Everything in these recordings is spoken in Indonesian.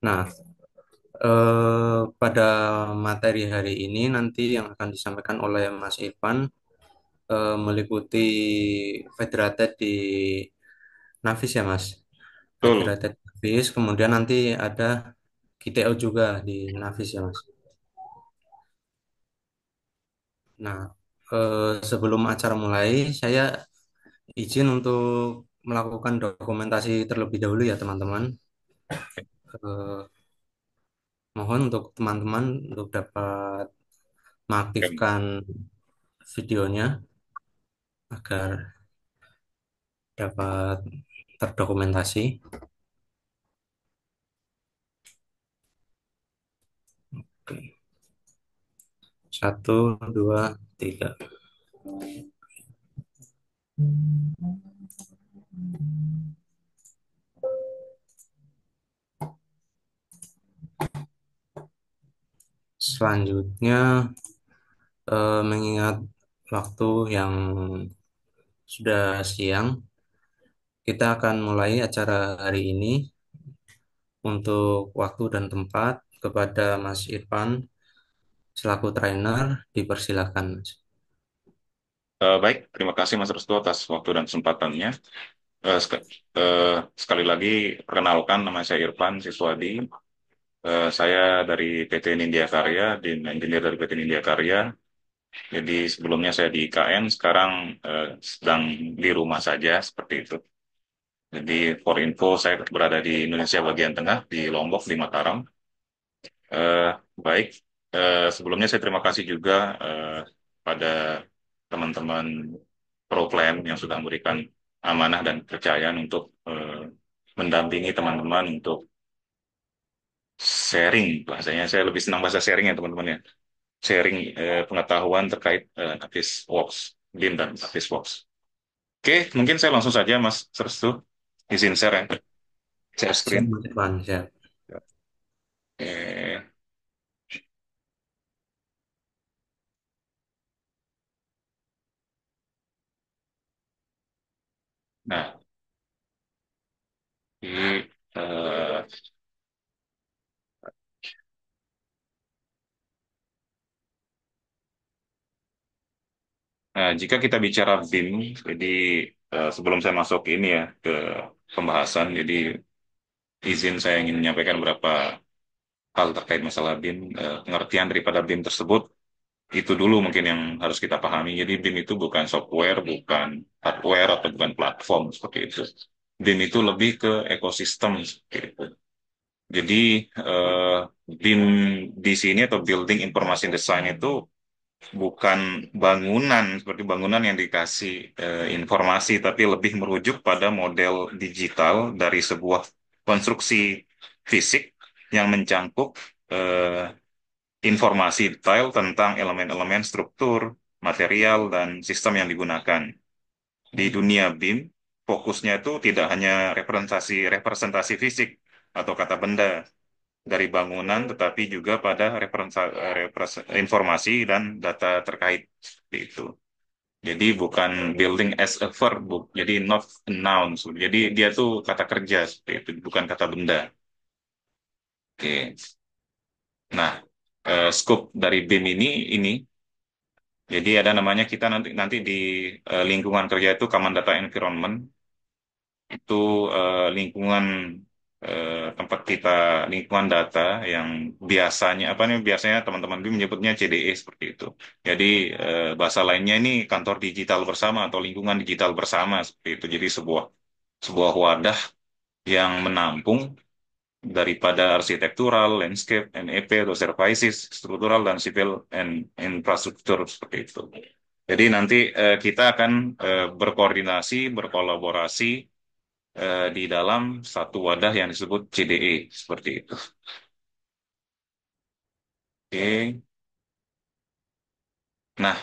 Nah, pada materi hari ini nanti yang akan disampaikan oleh Mas Irfan meliputi Federated di Navis ya Mas. Betul. Federated Navis, kemudian nanti ada GTO juga di Navis ya Mas. Nah, sebelum acara mulai, saya izin untuk melakukan dokumentasi terlebih dahulu ya teman-teman. Eh, Mohon untuk teman-teman untuk dapat Oke, mengaktifkan videonya agar dapat terdokumentasi. Oke. Satu, dua, tiga. Selanjutnya, mengingat waktu yang sudah siang, kita akan mulai acara hari ini untuk waktu dan tempat kepada Mas Irfan selaku trainer dipersilakan. Baik, terima kasih Mas Restu atas waktu dan kesempatannya. Eh, sek- eh, Sekali lagi, perkenalkan nama saya Irfan Siswadi. Saya dari PT Nindya Karya, di engineer dari PT Nindya Karya. Jadi sebelumnya saya di IKN, sekarang sedang di rumah saja, seperti itu. Jadi for info, saya berada di Indonesia bagian tengah, di Lombok, di Mataram. Eh, Baik, sebelumnya saya terima kasih juga pada teman-teman ProPlan yang sudah memberikan amanah dan kepercayaan untuk mendampingi teman-teman untuk sharing. Bahasanya saya lebih senang bahasa sharing ya teman-teman ya. Sharing pengetahuan terkait Apis Works, BIM dan Apis Works. Oke, mungkin saya langsung saja Mas Serstu, izin share ya, share Siap, screen. Mas Irfan, siap. Oke, nah, ini nah, jika kita bicara BIM, jadi sebelum saya masuk ini ya ke pembahasan, jadi izin saya ingin menyampaikan beberapa hal terkait masalah BIM, pengertian daripada BIM tersebut itu dulu mungkin yang harus kita pahami. Jadi BIM itu bukan software, bukan hardware atau bukan platform seperti itu. BIM itu lebih ke ekosistem seperti itu. Jadi BIM di sini atau Building Information Design itu bukan bangunan seperti bangunan yang dikasih informasi, tapi lebih merujuk pada model digital dari sebuah konstruksi fisik yang mencangkup eh, informasi detail tentang elemen-elemen struktur, material, dan sistem yang digunakan. Di dunia BIM, fokusnya itu tidak hanya representasi representasi fisik atau kata benda dari bangunan, tetapi juga pada informasi dan data terkait seperti itu. Jadi bukan building as a verb, jadi not a noun. Jadi dia tuh kata kerja seperti itu, bukan kata benda. Oke. Nah, scope dari BIM ini, jadi ada namanya kita nanti nanti di lingkungan kerja itu Common Data Environment, itu lingkungan tempat kita lingkungan data yang biasanya apa nih biasanya teman-teman BIM menyebutnya CDE seperti itu. Jadi bahasa lainnya ini kantor digital bersama atau lingkungan digital bersama seperti itu. Jadi sebuah sebuah wadah yang menampung daripada arsitektural, landscape, NEP atau services, struktural dan civil and infrastruktur seperti itu. Jadi nanti kita akan berkoordinasi, berkolaborasi di dalam satu wadah yang disebut CDE seperti itu. Oke. Nah,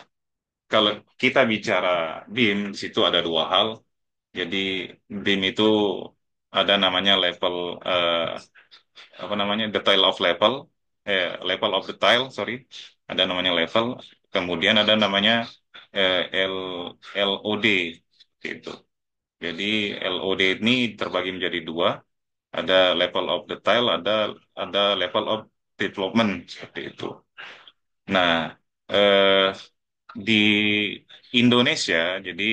kalau kita bicara BIM, di situ ada dua hal. Jadi BIM itu ada namanya level apa namanya detail of level, level of detail, sorry, ada namanya level. Kemudian ada namanya L LOD gitu. Jadi LOD ini terbagi menjadi dua, ada level of detail, ada level of development seperti itu. Nah, eh, di Indonesia, jadi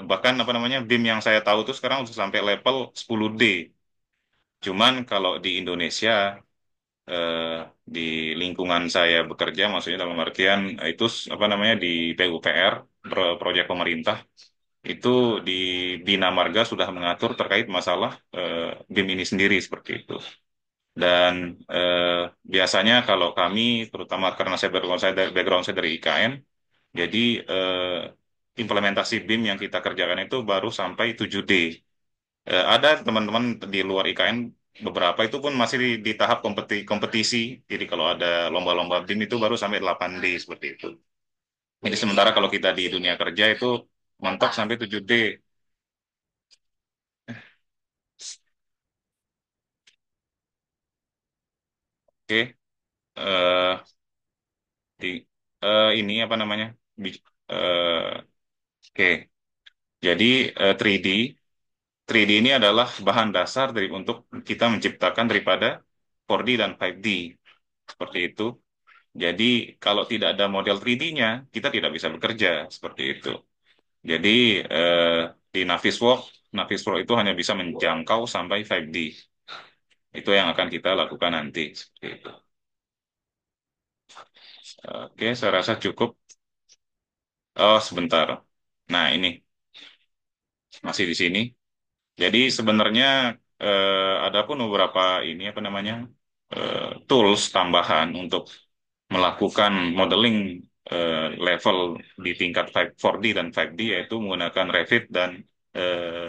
bahkan apa namanya BIM yang saya tahu tuh sekarang sudah sampai level 10D. Cuman kalau di Indonesia, eh, di lingkungan saya bekerja, maksudnya dalam artian itu apa namanya di PUPR, proyek pemerintah, itu di Bina Marga sudah mengatur terkait masalah BIM ini sendiri seperti itu. Dan biasanya kalau kami, terutama karena background saya dari IKN, jadi implementasi BIM yang kita kerjakan itu baru sampai 7D. Ada teman-teman di luar IKN beberapa itu pun masih di tahap kompetisi. Jadi kalau ada lomba-lomba BIM itu baru sampai 8D seperti itu. Jadi sementara kalau kita di dunia kerja itu mentok sampai 7D. Oke. Eh, di ini apa namanya? Oke. Jadi 3D 3D ini adalah bahan dasar untuk kita menciptakan daripada 4D dan 5D. Seperti itu. Jadi kalau tidak ada model 3D-nya, kita tidak bisa bekerja seperti itu. Jadi eh, di Navisworks itu hanya bisa menjangkau sampai 5D. Itu yang akan kita lakukan nanti. Seperti itu. Oke, saya rasa cukup. Oh, sebentar. Nah, ini masih di sini. Jadi sebenarnya ada pun beberapa ini apa namanya tools tambahan untuk melakukan modeling level di tingkat 4D dan 5D, yaitu menggunakan Revit dan eh,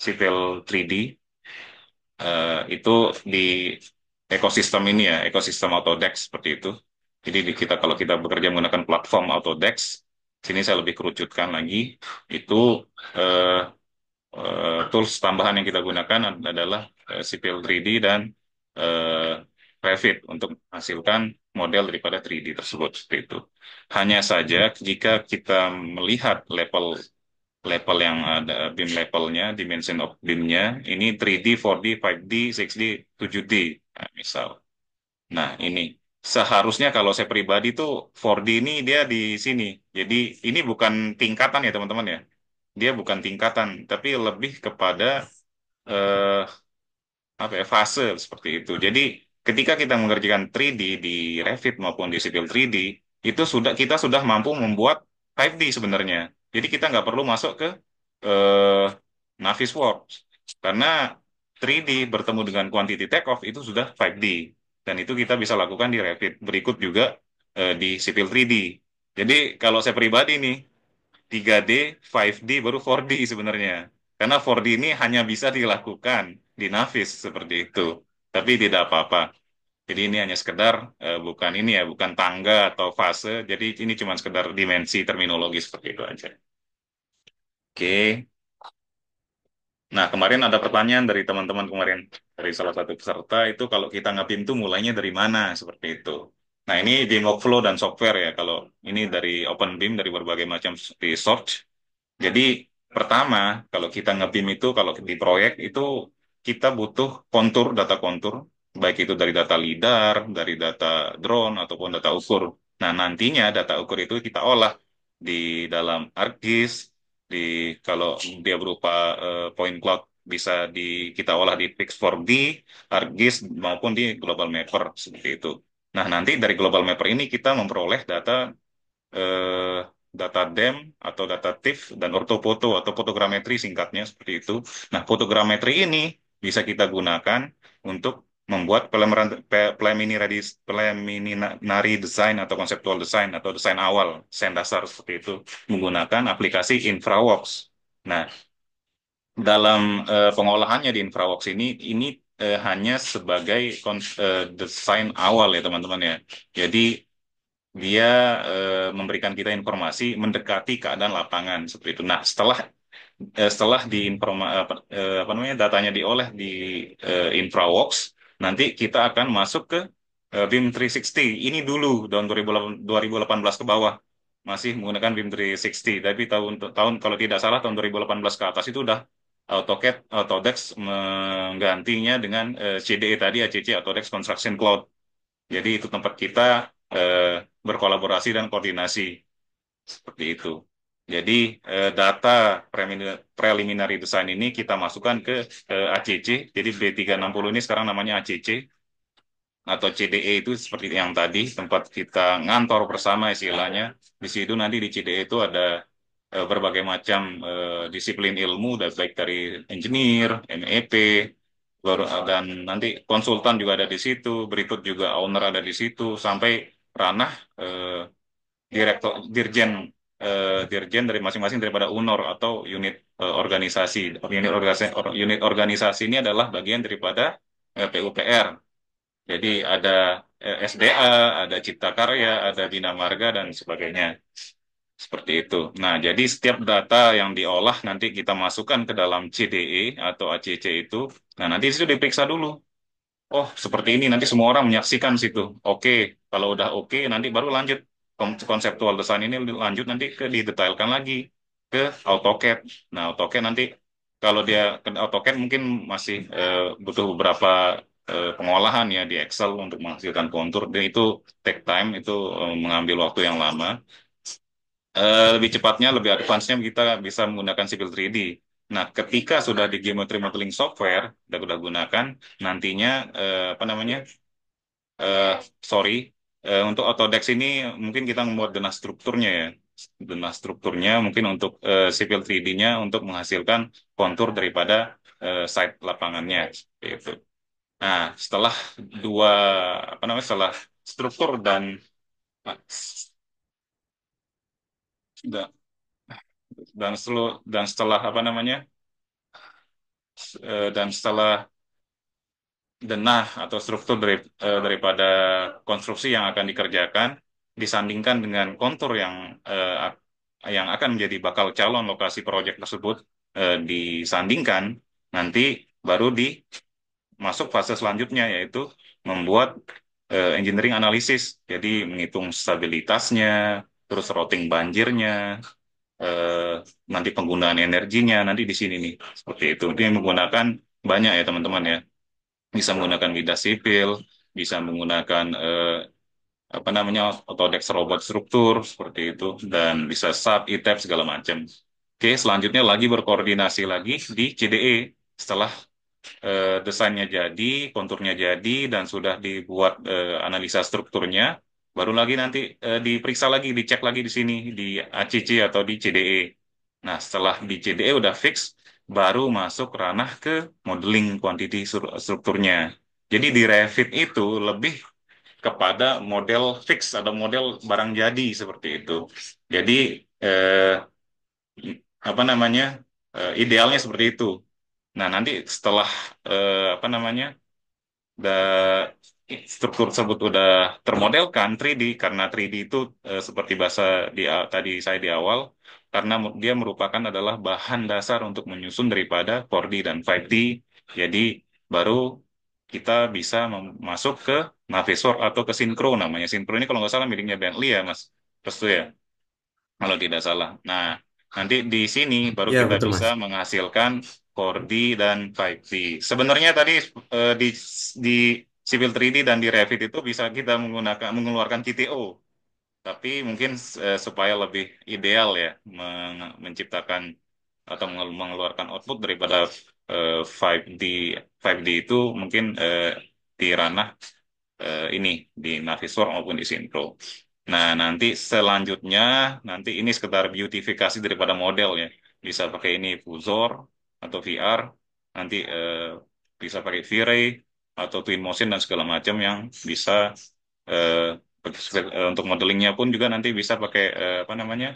Civil 3D. Itu di ekosistem ini ya, ekosistem Autodesk seperti itu. Jadi kita kalau kita bekerja menggunakan platform Autodesk, sini saya lebih kerucutkan lagi, itu eh, tools tambahan yang kita gunakan adalah Civil 3D dan eh, Revit untuk menghasilkan model daripada 3D tersebut seperti itu. Hanya saja jika kita melihat level level yang ada beam levelnya, dimension of beamnya, ini 3D, 4D, 5D, 6D, 7D, nah, misal. Nah, ini seharusnya kalau saya pribadi tuh 4D ini dia di sini. Jadi ini bukan tingkatan ya teman-teman ya. Dia bukan tingkatan, tapi lebih kepada eh, apa ya, fase seperti itu. Jadi ketika kita mengerjakan 3D di Revit maupun di Civil 3D, itu kita sudah mampu membuat 5D sebenarnya. Jadi kita nggak perlu masuk ke eh, Navisworks karena 3D bertemu dengan quantity takeoff itu sudah 5D dan itu kita bisa lakukan di Revit. Berikut juga di Civil 3D. Jadi kalau saya pribadi nih 3D, 5D, baru 4D sebenarnya. Karena 4D ini hanya bisa dilakukan di Navis seperti itu. Tapi tidak apa-apa. Jadi ini hanya sekedar bukan ini ya, bukan tangga atau fase. Jadi ini cuma sekedar dimensi terminologi seperti itu aja. Oke. Nah, kemarin ada pertanyaan dari teman-teman kemarin dari salah satu peserta itu kalau kita nge-BIM tuh mulainya dari mana seperti itu. Nah, ini BIM workflow dan software ya. Kalau ini dari OpenBIM dari berbagai macam resource. Jadi pertama, kalau kita nge-BIM itu, kalau di proyek itu kita butuh kontur, data kontur, baik itu dari data LiDAR, dari data drone, ataupun data ukur. Nah, nantinya data ukur itu kita olah di dalam ArcGIS, di kalau dia berupa point cloud bisa kita olah di Pix4D, ArcGIS maupun di Global Mapper seperti itu. Nah, nanti dari Global Mapper ini kita memperoleh eh, data DEM atau data TIFF dan ortofoto atau fotogrametri singkatnya seperti itu. Nah, fotogrametri ini bisa kita gunakan untuk membuat preliminary design atau conceptual design atau desain awal, desain dasar seperti itu menggunakan aplikasi InfraWorks. Nah, dalam pengolahannya di InfraWorks ini hanya sebagai desain awal ya teman-teman ya. Jadi dia memberikan kita informasi mendekati keadaan lapangan seperti itu. Nah, setelah apa namanya datanya diolah di InfraWorks, nanti kita akan masuk ke BIM 360. Ini dulu tahun 2018 ke bawah masih menggunakan BIM 360. Tapi tahun tahun kalau tidak salah tahun 2018 ke atas itu udah AutoCAD, Autodesk menggantinya dengan CDE tadi, ACC, Autodesk Construction Cloud. Jadi itu tempat kita berkolaborasi dan koordinasi seperti itu. Jadi data preliminary design ini kita masukkan ke ACC. Jadi B360 ini sekarang namanya ACC atau CDE itu seperti yang tadi tempat kita ngantor bersama istilahnya. Di situ nanti di CDE itu ada berbagai macam disiplin ilmu baik dari engineer, MEP, dan nanti konsultan juga ada di situ, berikut juga owner ada di situ sampai ranah eh, direktur dirjen dari masing-masing daripada UNOR atau unit organisasi. Unit organisasi ini adalah bagian daripada PUPR. Jadi ada SDA, ada Cipta Karya, ada Bina Marga dan sebagainya. Seperti itu. Nah, jadi setiap data yang diolah nanti kita masukkan ke dalam CDE atau ACC itu. Nah, nanti itu diperiksa dulu. Oh, seperti ini. Nanti semua orang menyaksikan situ. Oke, kalau udah oke, nanti baru lanjut. Konseptual desain ini lanjut nanti ke didetailkan lagi ke AutoCAD. Nah, AutoCAD nanti kalau dia ke AutoCAD mungkin masih butuh beberapa pengolahan ya di Excel untuk menghasilkan kontur. Dan itu take time, itu mengambil waktu yang lama. Lebih cepatnya, lebih advance-nya kita bisa menggunakan Civil 3D. Nah, ketika sudah di geometry modeling software, udah gunakan, nantinya apa namanya? eh sorry, untuk Autodesk ini mungkin kita membuat denah strukturnya ya. Denah strukturnya mungkin untuk Civil 3D-nya untuk menghasilkan kontur daripada site lapangannya. Seperti itu. Nah, setelah dua apa namanya? Setelah struktur dan dan setelah apa namanya? Dan setelah denah atau struktur daripada konstruksi yang akan dikerjakan disandingkan dengan kontur yang akan menjadi bakal calon lokasi proyek tersebut disandingkan, nanti baru masuk fase selanjutnya yaitu membuat engineering analisis. Jadi menghitung stabilitasnya, terus routing banjirnya, eh, nanti penggunaan energinya nanti di sini nih. Seperti itu. Dia menggunakan banyak ya teman-teman ya, bisa menggunakan lidah sipil, bisa menggunakan apa namanya Autodesk robot struktur seperti itu, dan bisa SAP, ITAP segala macam. Oke, selanjutnya lagi berkoordinasi lagi di CDE setelah desainnya jadi, konturnya jadi, dan sudah dibuat analisa strukturnya, baru lagi nanti diperiksa lagi, dicek lagi di sini di ACC atau di CDE. Nah, setelah di CDE udah fix, baru masuk ranah ke modeling quantity strukturnya. Jadi di Revit itu lebih kepada model fix atau model barang jadi seperti itu. Jadi eh, apa namanya idealnya seperti itu. Nah, nanti setelah apa namanya struktur tersebut udah termodelkan 3D, karena 3D itu seperti bahasa tadi saya di awal, karena dia merupakan adalah bahan dasar untuk menyusun daripada 4D dan 5D. Jadi baru kita bisa masuk ke Navisworks atau ke Synchro namanya. Synchro ini kalau nggak salah miliknya Bentley ya Mas Restu ya, kalau tidak salah. Nah, nanti di sini baru Ya, kita betul bisa Mas. menghasilkan 4D dan 5D. Sebenarnya tadi di Civil 3D dan di Revit itu bisa kita mengeluarkan TTO, tapi mungkin supaya lebih ideal ya menciptakan atau mengeluarkan output daripada 5D 5D itu mungkin di ranah ini di Navisworks maupun di Synpro. Nah, nanti selanjutnya, nanti ini sekedar beautifikasi daripada model ya. Bisa pakai ini Fuzor atau VR, nanti bisa pakai V-Ray atau Twin Motion dan segala macam yang bisa untuk modelingnya pun juga nanti bisa pakai apa namanya,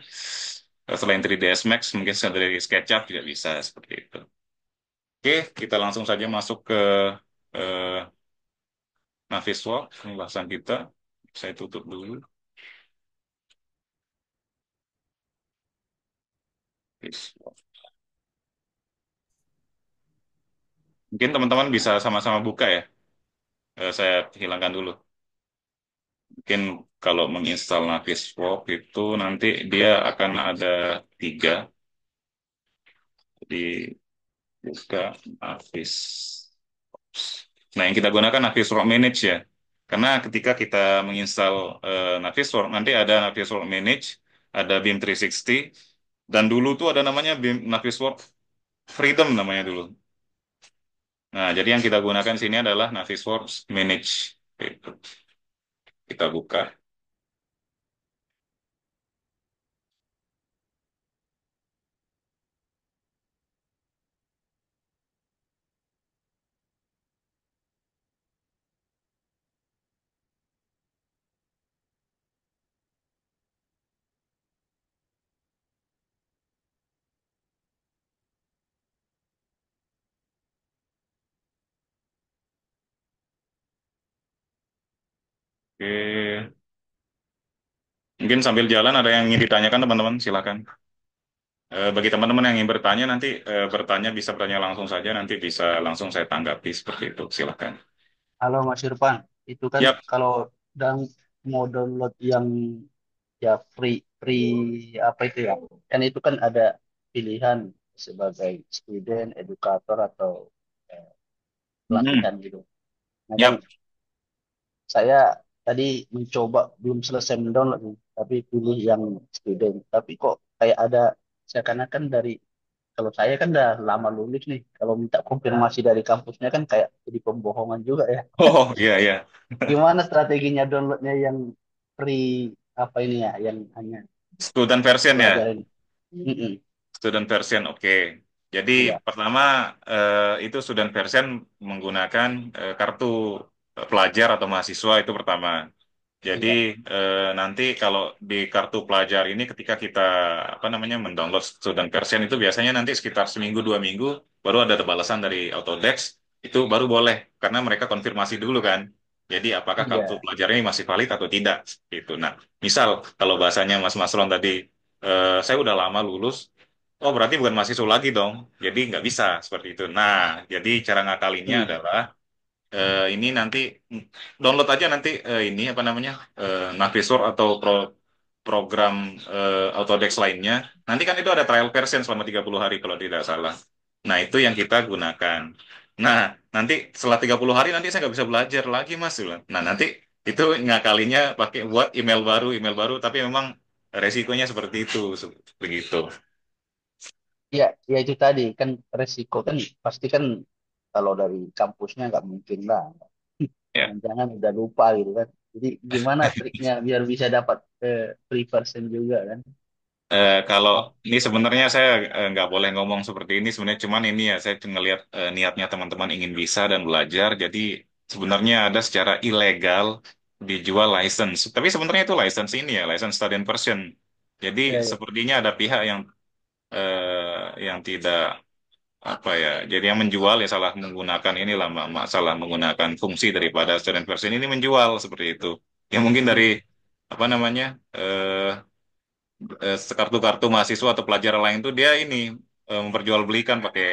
selain 3ds Max mungkin dari SketchUp juga bisa seperti itu. Oke, kita langsung saja masuk ke eh, Navisworks pembahasan kita. Saya tutup dulu. Mungkin teman-teman bisa sama-sama buka ya. Saya hilangkan dulu. Mungkin kalau menginstal Navisworks itu nanti dia akan ada tiga. Jadi buka Navis. Nah, yang kita gunakan Navis Work Manage ya. Karena ketika kita menginstal Navis Work, nanti ada Navis Work Manage, ada BIM 360, dan dulu tuh ada namanya BIM Navis Work Freedom namanya dulu. Nah, jadi yang kita gunakan sini adalah Navisworks Manage. Itu. Kita buka. Oke. Mungkin sambil jalan ada yang ingin ditanyakan teman-teman, silakan. Bagi teman-teman yang ingin bertanya nanti bertanya bisa bertanya langsung saja, nanti bisa langsung saya tanggapi seperti itu. Silakan. Halo Mas Irfan, itu kan Yap. kalau dan mau download yang ya free apa itu ya, kan itu kan ada pilihan sebagai student, edukator atau eh, Hmm. pelatihan gitu. Nah kan Yap. saya tadi mencoba belum selesai mendownload nih, tapi pilih yang student. Tapi kok kayak ada seakan-akan dari kalau saya kan udah lama lulus nih, kalau minta konfirmasi dari kampusnya kan kayak jadi pembohongan juga ya. Oh, iya, iya. Gimana strateginya downloadnya yang free apa ini ya, yang hanya Student version ya. pelajaran? Mm-mm. Student version, oke. Jadi Iya, pertama itu student version menggunakan kartu pelajar atau mahasiswa itu pertama. Jadi iya, nanti kalau di kartu pelajar ini ketika kita apa namanya mendownload student version itu biasanya nanti sekitar seminggu 2 minggu baru ada balasan dari Autodesk itu baru boleh karena mereka konfirmasi dulu kan. Jadi apakah kartu iya. pelajar ini masih valid atau tidak gitu. Nah, misal kalau bahasanya Mas Ron tadi saya udah lama lulus, oh berarti bukan mahasiswa lagi dong. Jadi nggak bisa seperti itu. Nah, jadi cara ngakalinnya Hmm. adalah ini nanti download aja nanti ini apa namanya Navisworks atau program Autodesk lainnya. Nanti kan itu ada trial version selama 30 hari kalau tidak salah. Nah, itu yang kita gunakan. Nah, nanti setelah 30 hari nanti saya nggak bisa belajar lagi, Mas. Nah, nanti itu ngakalinya pakai buat email baru, tapi memang resikonya seperti itu, begitu. Iya, ya itu tadi kan resiko kan pasti kan kalau dari kampusnya nggak mungkin lah. Ya. Jangan-jangan udah lupa gitu kan. Jadi gimana triknya biar bisa dapat free version juga kan? Kalau Oh, ini sebenarnya saya nggak boleh ngomong seperti ini sebenarnya cuman ini ya saya ngelihat niatnya teman-teman ingin bisa dan belajar jadi sebenarnya ada secara ilegal dijual license tapi sebenarnya itu license ini ya license student version jadi iya, iya. sepertinya ada pihak yang tidak apa ya jadi yang menjual ya salah menggunakan inilah salah menggunakan fungsi daripada student version ini menjual seperti itu ya mungkin dari Hmm. apa namanya kartu-kartu mahasiswa atau pelajar lain tuh dia ini memperjualbelikan pakai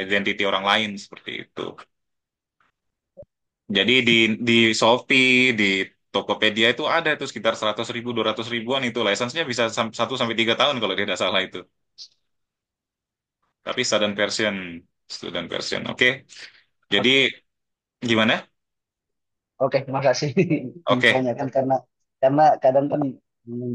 identiti orang lain seperti itu. Jadi di Shopee, di Tokopedia itu ada itu sekitar 100 ribu, 200 ribuan itu license-nya bisa 1 sampai 3 tahun kalau tidak salah itu. Tapi student version. Oke. Jadi Oke, gimana? oke, makasih Oke. infonya kan karena kadang kan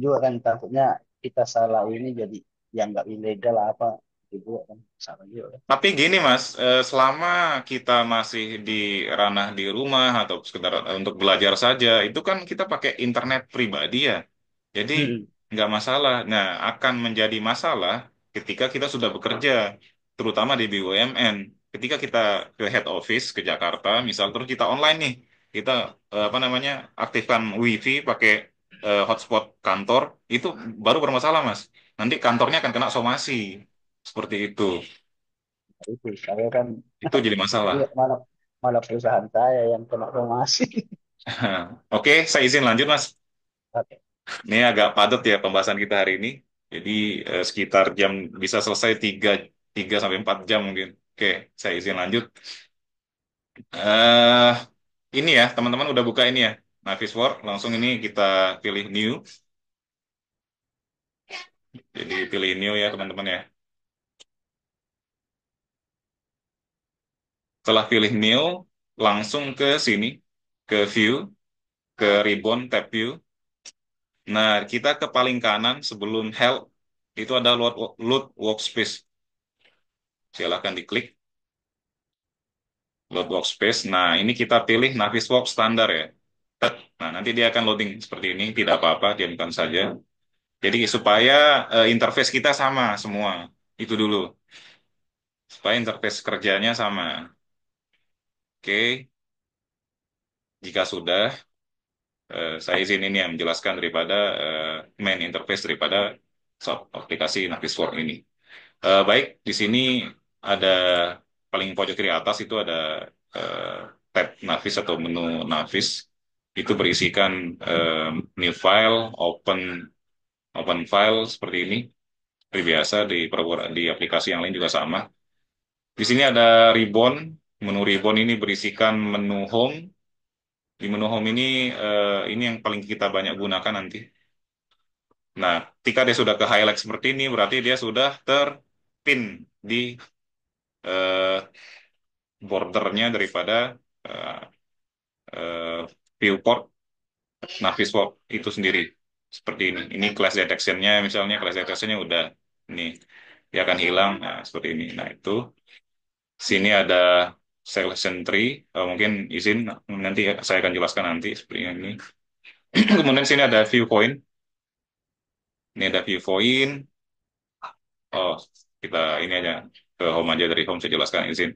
juga kan takutnya kita salah ini jadi yang nggak ilegal apa gitu kan salah juga kan. Tapi gini Mas, selama kita masih di ranah di rumah atau sekedar untuk belajar saja, itu kan kita pakai internet pribadi ya. Jadi Hmm. nggak masalah. Nah, akan menjadi masalah ketika kita sudah bekerja, terutama di BUMN. Ketika kita ke head office ke Jakarta, misal terus kita online nih, kita apa namanya aktifkan WiFi pakai hotspot kantor, itu baru bermasalah Mas. Nanti kantornya akan kena somasi seperti itu. Nah, itu saya kan Itu jadi masalah. lihat malah malah perusahaan saya yang kena somasi. Oke, saya izin lanjut Mas. Oke, Ini agak padat ya pembahasan kita hari ini. Jadi sekitar jam bisa selesai 3 sampai 4 jam mungkin. Oke, saya izin lanjut. eh ini ya, teman-teman udah buka ini ya. Navis Word, langsung ini kita pilih new. Jadi pilih new ya teman-teman ya. Setelah pilih new, langsung ke sini, ke view, ke ribbon, tab view. Nah, kita ke paling kanan sebelum help, itu ada load workspace. Silahkan diklik load workspace. Nah, ini kita pilih Navisworks standar ya. Nah, nanti dia akan loading seperti ini, tidak apa-apa, diamkan saja. Jadi supaya interface kita sama semua, itu dulu. Supaya interface kerjanya sama. Oke, jika sudah, saya izin ini yang menjelaskan daripada main interface daripada aplikasi Navisworks ini. Baik, di sini ada paling pojok kiri atas itu ada eh, tab Navis atau menu Navis. Itu berisikan new file, open file seperti ini. Seperti biasa di aplikasi yang lain juga sama. Di sini ada ribbon. Menu ribbon ini berisikan menu home. Di menu home ini yang paling kita banyak gunakan nanti. Nah, ketika dia sudah ke highlight seperti ini, berarti dia sudah terpin di eh, bordernya daripada eh, eh, viewport Navisworks itu sendiri. Seperti ini. Ini class detection-nya, misalnya class detection-nya udah ini dia akan hilang. Nah, seperti ini. Nah, itu sini ada selection tree. Mungkin izin nanti saya akan jelaskan nanti seperti ini. Kemudian sini ada viewpoint. Ini ada viewpoint. Oh, kita ini aja ke home aja, dari home saya jelaskan izin.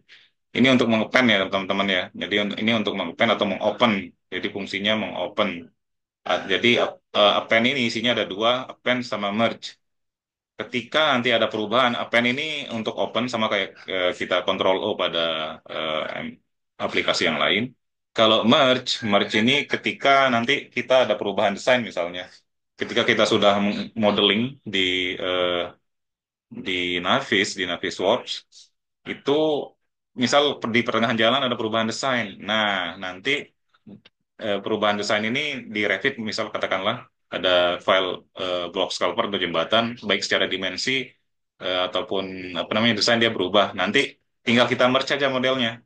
Ini untuk mengopen ya teman-teman ya. Jadi ini untuk mengopen atau mengopen. Jadi fungsinya mengopen. Jadi append ini isinya ada dua, append sama merge. Ketika nanti ada perubahan, append ini untuk open sama kayak kita Ctrl O pada aplikasi yang lain. Kalau merge ini ketika nanti kita ada perubahan desain misalnya. Ketika kita sudah modeling eh, di Navisworks, itu misal di pertengahan jalan ada perubahan desain. Nah, nanti perubahan desain ini direvit, misal katakanlah ada file block scalper atau jembatan, baik secara dimensi ataupun apa namanya desain dia berubah. Nanti tinggal kita merge aja modelnya.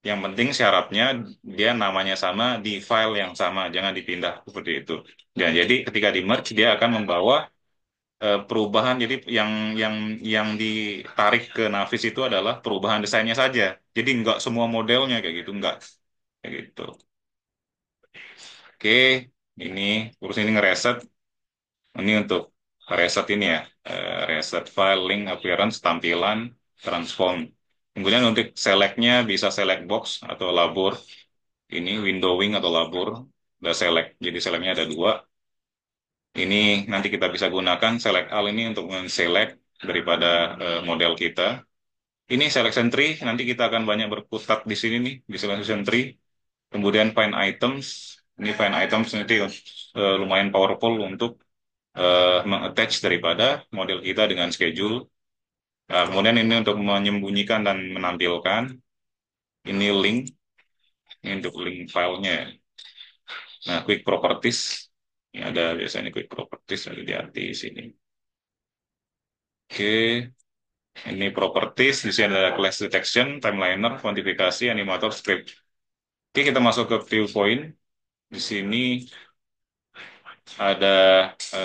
Yang penting syaratnya dia namanya sama di file yang sama, jangan dipindah seperti itu. Dan jadi ketika di merge dia akan membawa perubahan. Jadi yang ditarik ke Navis itu adalah perubahan desainnya saja. Jadi nggak semua modelnya kayak gitu, nggak kayak gitu. Oke, ini terus ini ngereset. Ini untuk reset ini ya, reset file, link, appearance, tampilan, transform. Kemudian untuk selectnya bisa select box atau labor. Ini windowing atau labor. Udah select, jadi selectnya ada dua. Ini nanti kita bisa gunakan select all ini untuk men-select daripada model kita. Ini selection tree, nanti kita akan banyak berkutat di sini nih, di selection tree. Kemudian find items, ini find items nanti lumayan powerful untuk mengattach daripada model kita dengan schedule. Nah, kemudian ini untuk menyembunyikan dan menampilkan. Ini link, ini untuk link filenya. Nah, quick properties, ini ada biasanya quick properties, ada di sini. Oke, ini properties, di sini ada class detection, timeliner, kuantifikasi, animator, script. Oke, kita masuk ke viewpoint. Di sini ada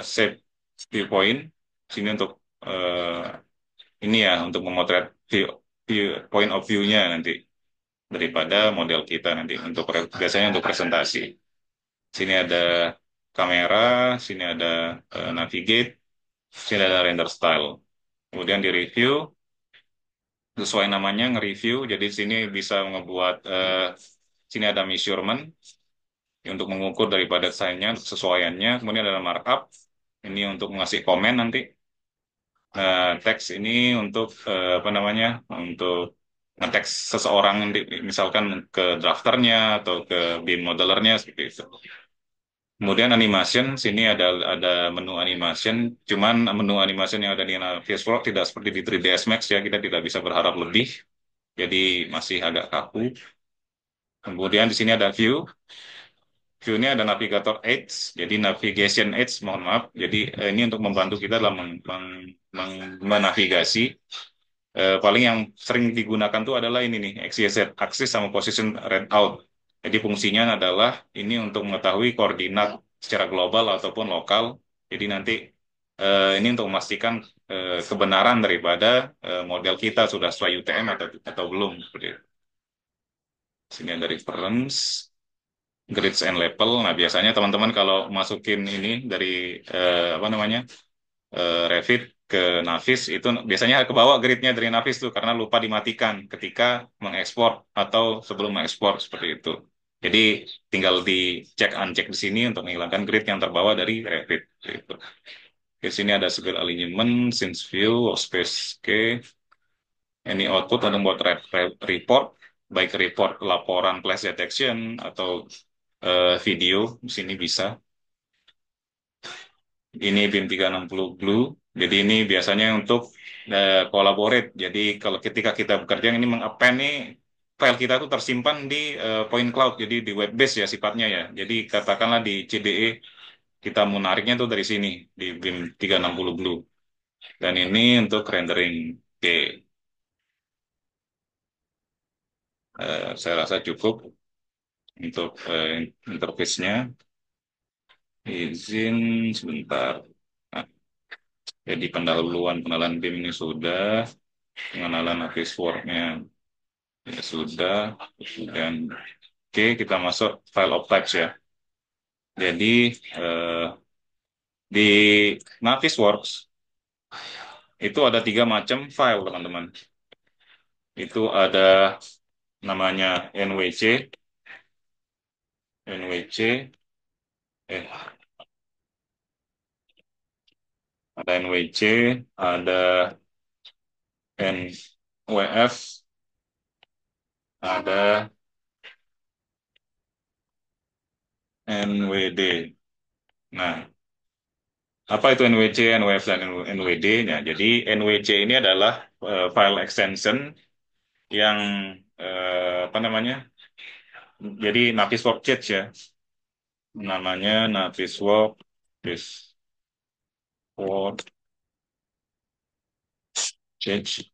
save viewpoint. Sini untuk eh, ini ya, untuk memotret point of view-nya nanti daripada model kita nanti untuk biasanya untuk presentasi. Sini ada kamera, sini ada navigate, sini ada render style. Kemudian di review, sesuai namanya nge-review, jadi sini bisa ngebuat sini ada measurement untuk mengukur daripada desainnya, kesesuaiannya. Kemudian ada markup, ini untuk ngasih komen nanti. Teks ini untuk apa namanya? Untuk ngeteks seseorang misalkan ke drafternya atau ke BIM modelernya seperti itu. Kemudian animation, sini ada menu animation, cuman menu animation yang ada di Navies Pro tidak seperti di 3ds Max ya, kita tidak bisa berharap lebih, jadi masih agak kaku. Kemudian di sini ada view, view ini ada navigator aids, jadi navigation aids, mohon maaf, jadi ini untuk membantu kita dalam menavigasi paling yang sering digunakan tuh adalah ini nih, XYZ axis sama position readout. Jadi fungsinya adalah ini untuk mengetahui koordinat secara global ataupun lokal. Jadi nanti ini untuk memastikan kebenaran daripada model kita sudah sesuai UTM atau belum. Seperti itu. Sini ada reference, grades and level. Nah, biasanya teman-teman kalau masukin ini dari apa namanya Revit ke Navis itu biasanya ke bawah gridnya dari Navis tuh karena lupa dimatikan ketika mengekspor atau sebelum mengekspor seperti itu. Jadi tinggal dicek uncheck di sini untuk menghilangkan grid yang terbawa dari Revit. Gitu. Di sini ada segala alignment, scenes view, workspace, oke. Ini output untuk buat report, baik report laporan clash detection atau video di sini bisa. Ini BIM 360 Blue. Jadi ini biasanya untuk collaborate. Jadi kalau ketika kita bekerja ini mengappend nih file kita tuh tersimpan di point cloud. Jadi di web base ya sifatnya ya. Jadi katakanlah di CDE kita mau nariknya tuh dari sini di BIM 360 Blue. Dan ini untuk rendering. Oke, saya rasa cukup untuk interface-nya. Izin sebentar. Nah, jadi pendahuluan pengenalan BIM ini sudah, pengenalan Navis Work-nya ya sudah, dan oke kita masuk file of types ya. Jadi eh, di Navisworks itu ada tiga macam file teman-teman. Itu ada namanya NWC, ada NWC, ada NWF, ada NWD. Nah, apa itu NWC, NWF, dan NWD? Nah, jadi NWC ini adalah file extension yang apa namanya? Jadi Navisworks Change ya, namanya Navisworks Change.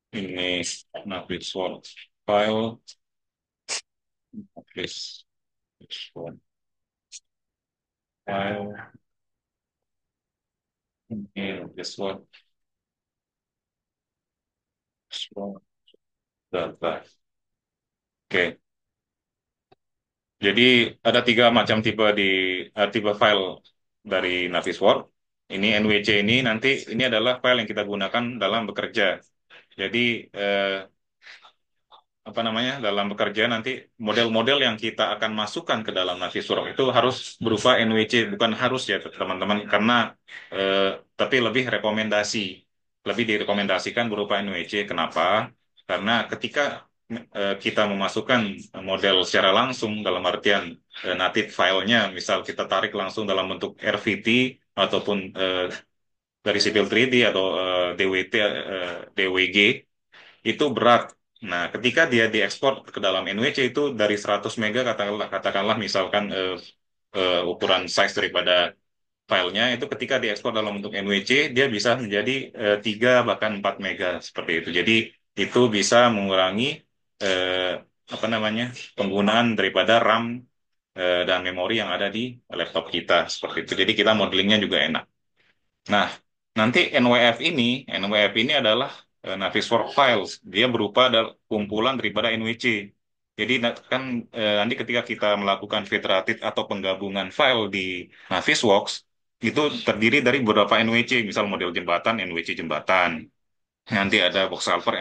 Ini Navisworks file, Navisworks file, ini Navisworks data. Oke, jadi ada tiga macam tipe file dari Navisworks. Ini NWC ini nanti ini adalah file yang kita gunakan dalam bekerja. Jadi apa namanya dalam bekerja nanti model-model yang kita akan masukkan ke dalam Navisworks itu harus berupa NWC, bukan harus ya teman-teman, karena tapi lebih direkomendasikan berupa NWC. Kenapa? Karena ketika kita memasukkan model secara langsung dalam artian native filenya, misal kita tarik langsung dalam bentuk RVT ataupun dari Civil 3D atau DWT, DWG, itu berat. Nah, ketika dia diekspor ke dalam NWC itu dari 100 mega katakanlah misalkan ukuran size daripada filenya itu ketika diekspor dalam bentuk NWC dia bisa menjadi 3 bahkan 4 mega seperti itu. Jadi itu bisa mengurangi eh, apa namanya penggunaan daripada RAM dan memori yang ada di laptop kita seperti itu. Jadi kita modelingnya juga enak. Nah, nanti NWF ini adalah Navisworks Files. Dia berupa kumpulan daripada NWC. Jadi kan nanti ketika kita melakukan federated atau penggabungan file di Navisworks, itu terdiri dari beberapa NWC, misal model jembatan, NWC jembatan. Nanti ada box culvert,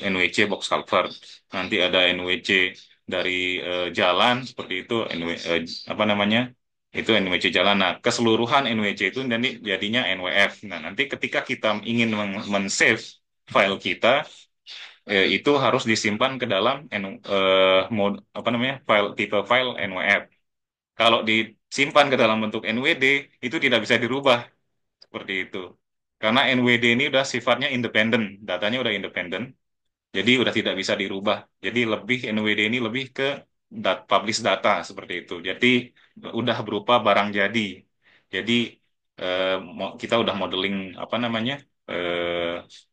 NWC box culvert. Nanti ada NWC dari jalan, seperti itu, apa namanya, itu NWC jalan. Nah, keseluruhan NWC itu nanti jadinya NWF. Nah, nanti ketika kita ingin men-save file kita, itu harus disimpan ke dalam apa namanya tipe file NWF. Kalau disimpan ke dalam bentuk NWD, itu tidak bisa dirubah seperti itu. Karena NWD ini udah sifatnya independen, datanya udah independen, jadi udah tidak bisa dirubah. Jadi lebih NWD ini lebih ke publish data seperti itu. Jadi udah berupa barang jadi. Jadi kita udah modeling apa namanya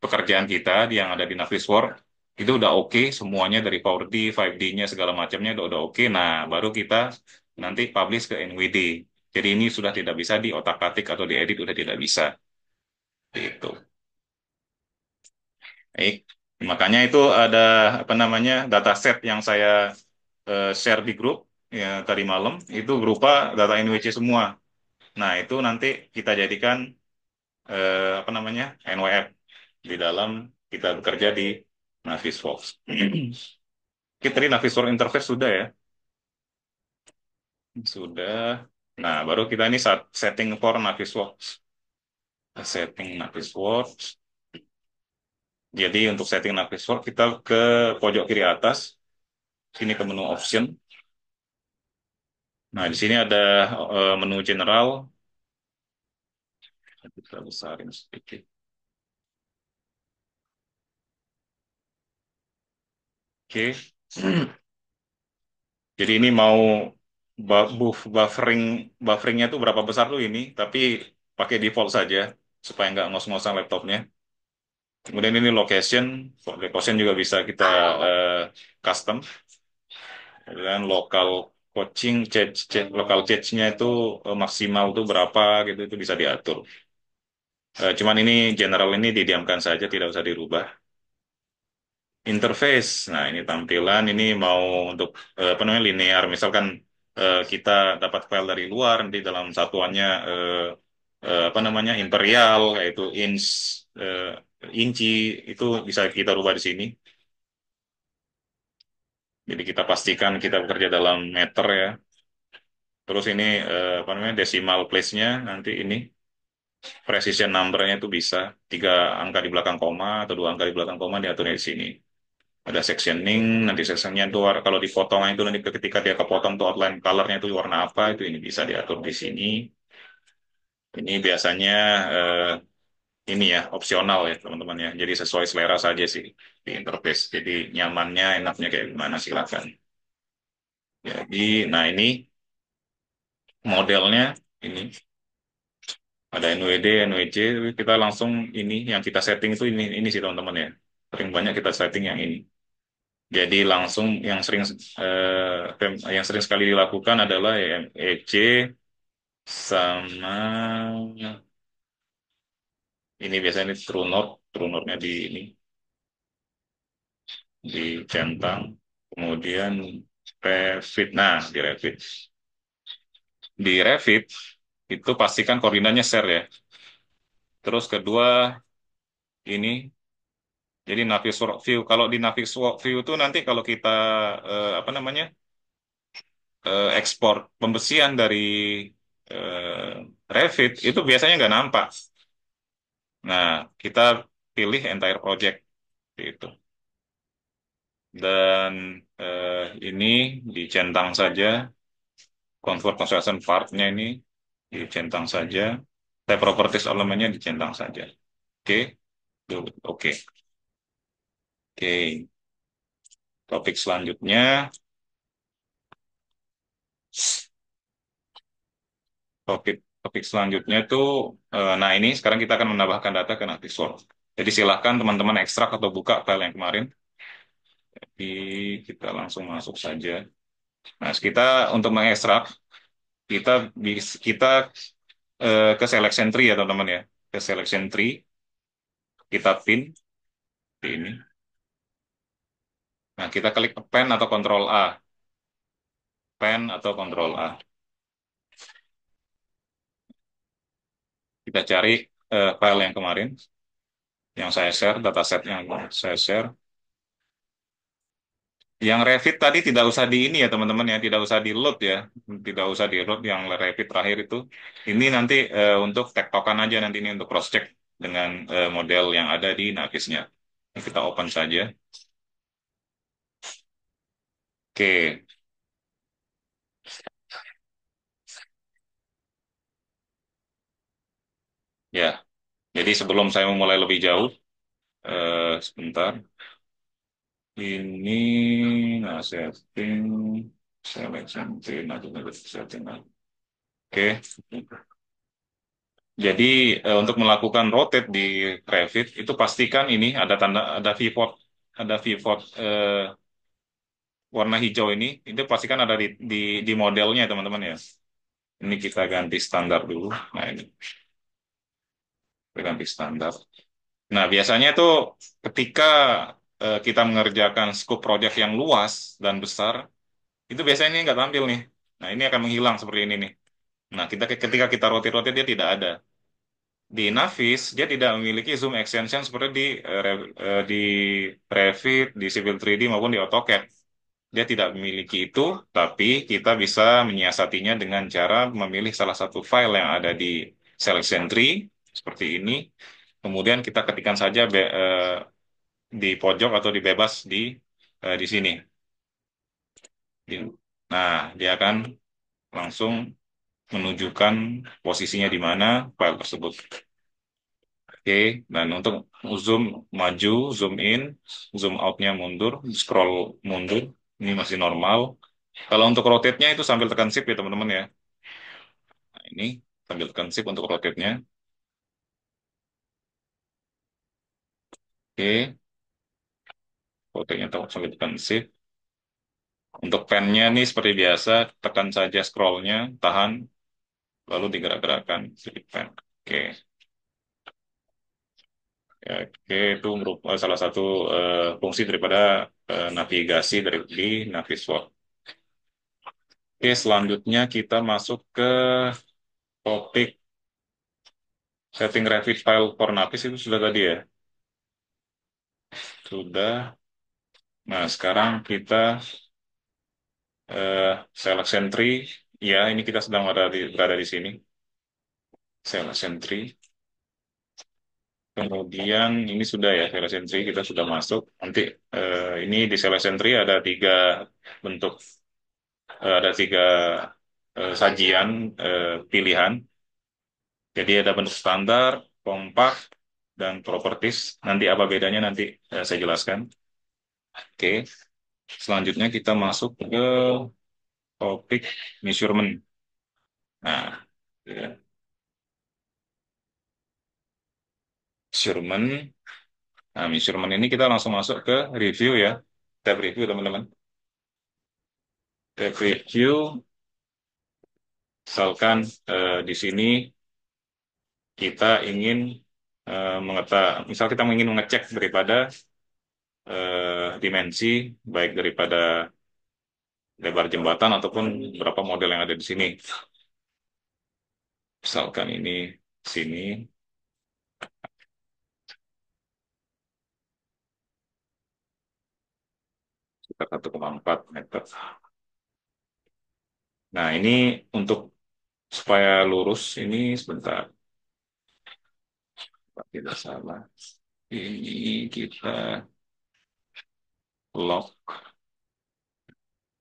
pekerjaan kita yang ada di Navisworks itu udah oke semuanya dari 4D, 5D-nya segala macamnya udah oke. Nah, baru kita nanti publish ke NWD. Jadi ini sudah tidak bisa diotak-atik atau diedit, udah tidak bisa. Itu. Baik. Makanya itu ada apa namanya dataset yang saya share di grup ya tadi malam itu berupa data NWC semua. Nah, itu nanti kita jadikan apa namanya NWF di dalam kita bekerja di Navisworks. Kita tadi Navisworks interface sudah ya, sudah. Nah, baru kita ini setting for Navisworks. Setting Navisworks. Jadi untuk setting Navisworks kita ke pojok kiri atas, sini ke menu option. Nah, di sini ada menu general. Kita besarin sedikit. Oke. Jadi ini mau bufferingnya tuh berapa besar tuh ini, tapi pakai default saja supaya nggak ngos-ngosan laptopnya. Kemudian ini location juga bisa kita eh, custom. Dan lokal local charge-nya itu maksimal tuh berapa gitu itu bisa diatur. Cuman ini general ini didiamkan saja, tidak usah dirubah. Interface. Nah, ini tampilan ini mau untuk apa namanya linear. Misalkan kita dapat file dari luar nanti dalam satuannya apa namanya imperial yaitu eh, inci itu bisa kita rubah di sini. Jadi kita pastikan kita bekerja dalam meter ya. Terus ini apa namanya decimal place-nya nanti ini precision number-nya itu bisa 3 angka di belakang koma atau 2 angka di belakang koma diaturnya di sini. Ada sectioning, nanti sectionnya itu kalau dipotong itu nanti ketika dia kepotong tuh outline colornya itu warna apa itu ini bisa diatur di sini. Ini biasanya eh, ini ya opsional ya teman-teman ya. Jadi sesuai selera saja sih di interface. Jadi nyamannya, enaknya kayak gimana silakan. Jadi, nah ini modelnya ini ada NWD, NWC, tapi kita langsung ini yang kita setting itu ini sih teman-teman ya. Paling banyak kita setting yang ini. Jadi langsung yang sering sekali dilakukan adalah EC sama ini biasanya ini true note-nya di ini dicentang, kemudian Revit. Nah, di Revit. Di Revit itu pastikan koordinatnya share ya. Terus kedua ini jadi Navisworks View. Kalau di Navisworks View itu nanti kalau kita apa namanya ekspor pembesian dari Revit itu biasanya nggak nampak. Nah, kita pilih entire project itu. Dan ini dicentang saja, convert construction part-nya ini dicentang saja, type properties elemennya dicentang saja. Oke, oke, oke. Topik selanjutnya, topik topik selanjutnya itu, nah ini sekarang kita akan menambahkan data ke Navisworks. Jadi silahkan teman-teman ekstrak atau buka file yang kemarin. Jadi kita langsung masuk saja. Nah, kita untuk mengekstrak kita ke selection tree ya teman-teman ya. Ke selection tree kita pin di ini. Nah, kita klik pen atau Ctrl A. Pen atau Ctrl A. Kita cari file yang kemarin yang saya share, dataset yang saya share. Yang Revit tadi tidak usah di ini ya teman-teman ya, tidak usah di load ya, tidak usah di load yang Revit terakhir itu. Ini nanti untuk tektokan aja nanti ini untuk cross check dengan model yang ada di Navisnya. Ini kita open saja. Oke, ya. Jadi sebelum saya memulai lebih jauh, sebentar. Ini nah setting selection tree, nah, setting. Oke. Jadi untuk melakukan rotate di Revit itu pastikan ini ada tanda ada pivot warna hijau ini itu pastikan ada di modelnya teman-teman ya. Ini kita ganti standar dulu. Nah ini kita ganti standar. Nah biasanya itu ketika kita mengerjakan scope project yang luas dan besar itu biasanya ini nggak tampil nih. Nah ini akan menghilang seperti ini nih. Nah ketika kita rotate-rotate dia tidak ada. Di Navis dia tidak memiliki zoom extension seperti di Revit, di Civil 3D maupun di AutoCAD. Dia tidak memiliki itu, tapi kita bisa menyiasatinya dengan cara memilih salah satu file yang ada di selection tree seperti ini. Kemudian kita ketikkan saja di pojok atau di bebas di sini. Di- Nah, dia akan langsung menunjukkan posisinya di mana file tersebut. Oke, dan untuk zoom maju, zoom in, zoom outnya mundur, scroll mundur, ini masih normal. Kalau untuk rotate-nya itu sambil tekan shift ya teman-teman ya. Nah, ini sambil tekan shift untuk rotate-nya. Oke, rotate-nya sambil tekan shift. Untuk pen-nya nih seperti biasa, tekan saja scroll-nya, tahan, lalu digerak-gerakkan sedikit pen. Oke, ya, oke itu merupakan salah satu fungsi daripada navigasi di Naviswork. Oke, selanjutnya kita masuk ke topik setting Revit file for Navis itu sudah tadi ya. Sudah. Nah, sekarang kita selection tree. Ya, ini kita sedang berada di sini. Selection tree. Kemudian ini sudah ya selection tree kita sudah masuk. Nanti ini di selection tree ada bentuk, ada tiga sajian pilihan. Jadi ada bentuk standar, kompak, dan properties. Nanti apa bedanya nanti saya jelaskan. Oke, selanjutnya kita masuk ke topik measurement. Nah, ya, measurement. Nah, measurement ini kita langsung masuk ke review ya. Tab review teman-teman. Tab review, misalkan di sini kita ingin misal kita ingin mengecek daripada dimensi baik daripada lebar jembatan ataupun berapa model yang ada di sini. Misalkan ini sini sekitar 1,4 meter. Nah, ini untuk supaya lurus ini sebentar, Pak, tidak salah. Ini kita lock,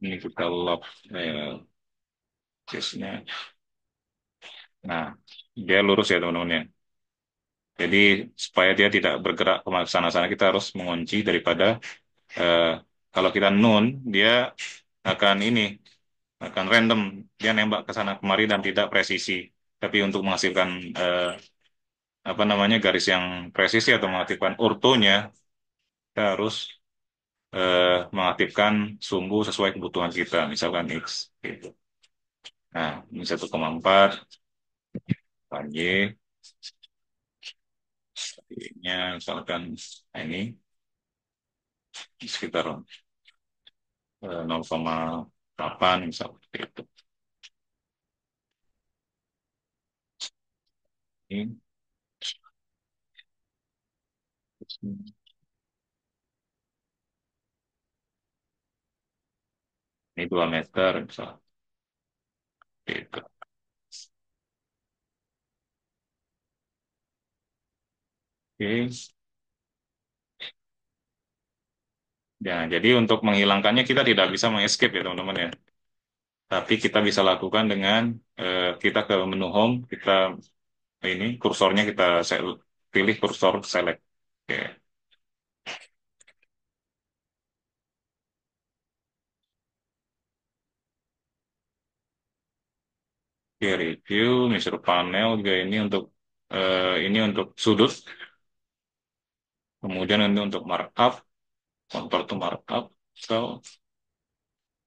ini kita lock case-nya. Nah, dia lurus ya teman-teman ya. Jadi supaya dia tidak bergerak ke sana-sana kita harus mengunci daripada eh, kalau kita nun dia akan ini akan random, dia nembak ke sana kemari dan tidak presisi. Tapi untuk menghasilkan apa namanya garis yang presisi atau mengaktifkan ortonya, kita harus mengaktifkan sumbu sesuai kebutuhan kita, misalkan X. Gitu. Nah, ini 1,4, Y, nya misalkan nah ini sekitar 0,8 misalkan seperti itu. Ini, ini 2 meter misalkan. Gitu. Oke. Ya, jadi untuk menghilangkannya kita tidak bisa mengescape ya teman-teman ya. Tapi kita bisa lakukan dengan kita ke menu home, kita ini kursornya kita pilih kursor select. Oke. Oke, review, measure panel juga ini untuk ini untuk sudut, kemudian ini untuk markup, contour to markup. So,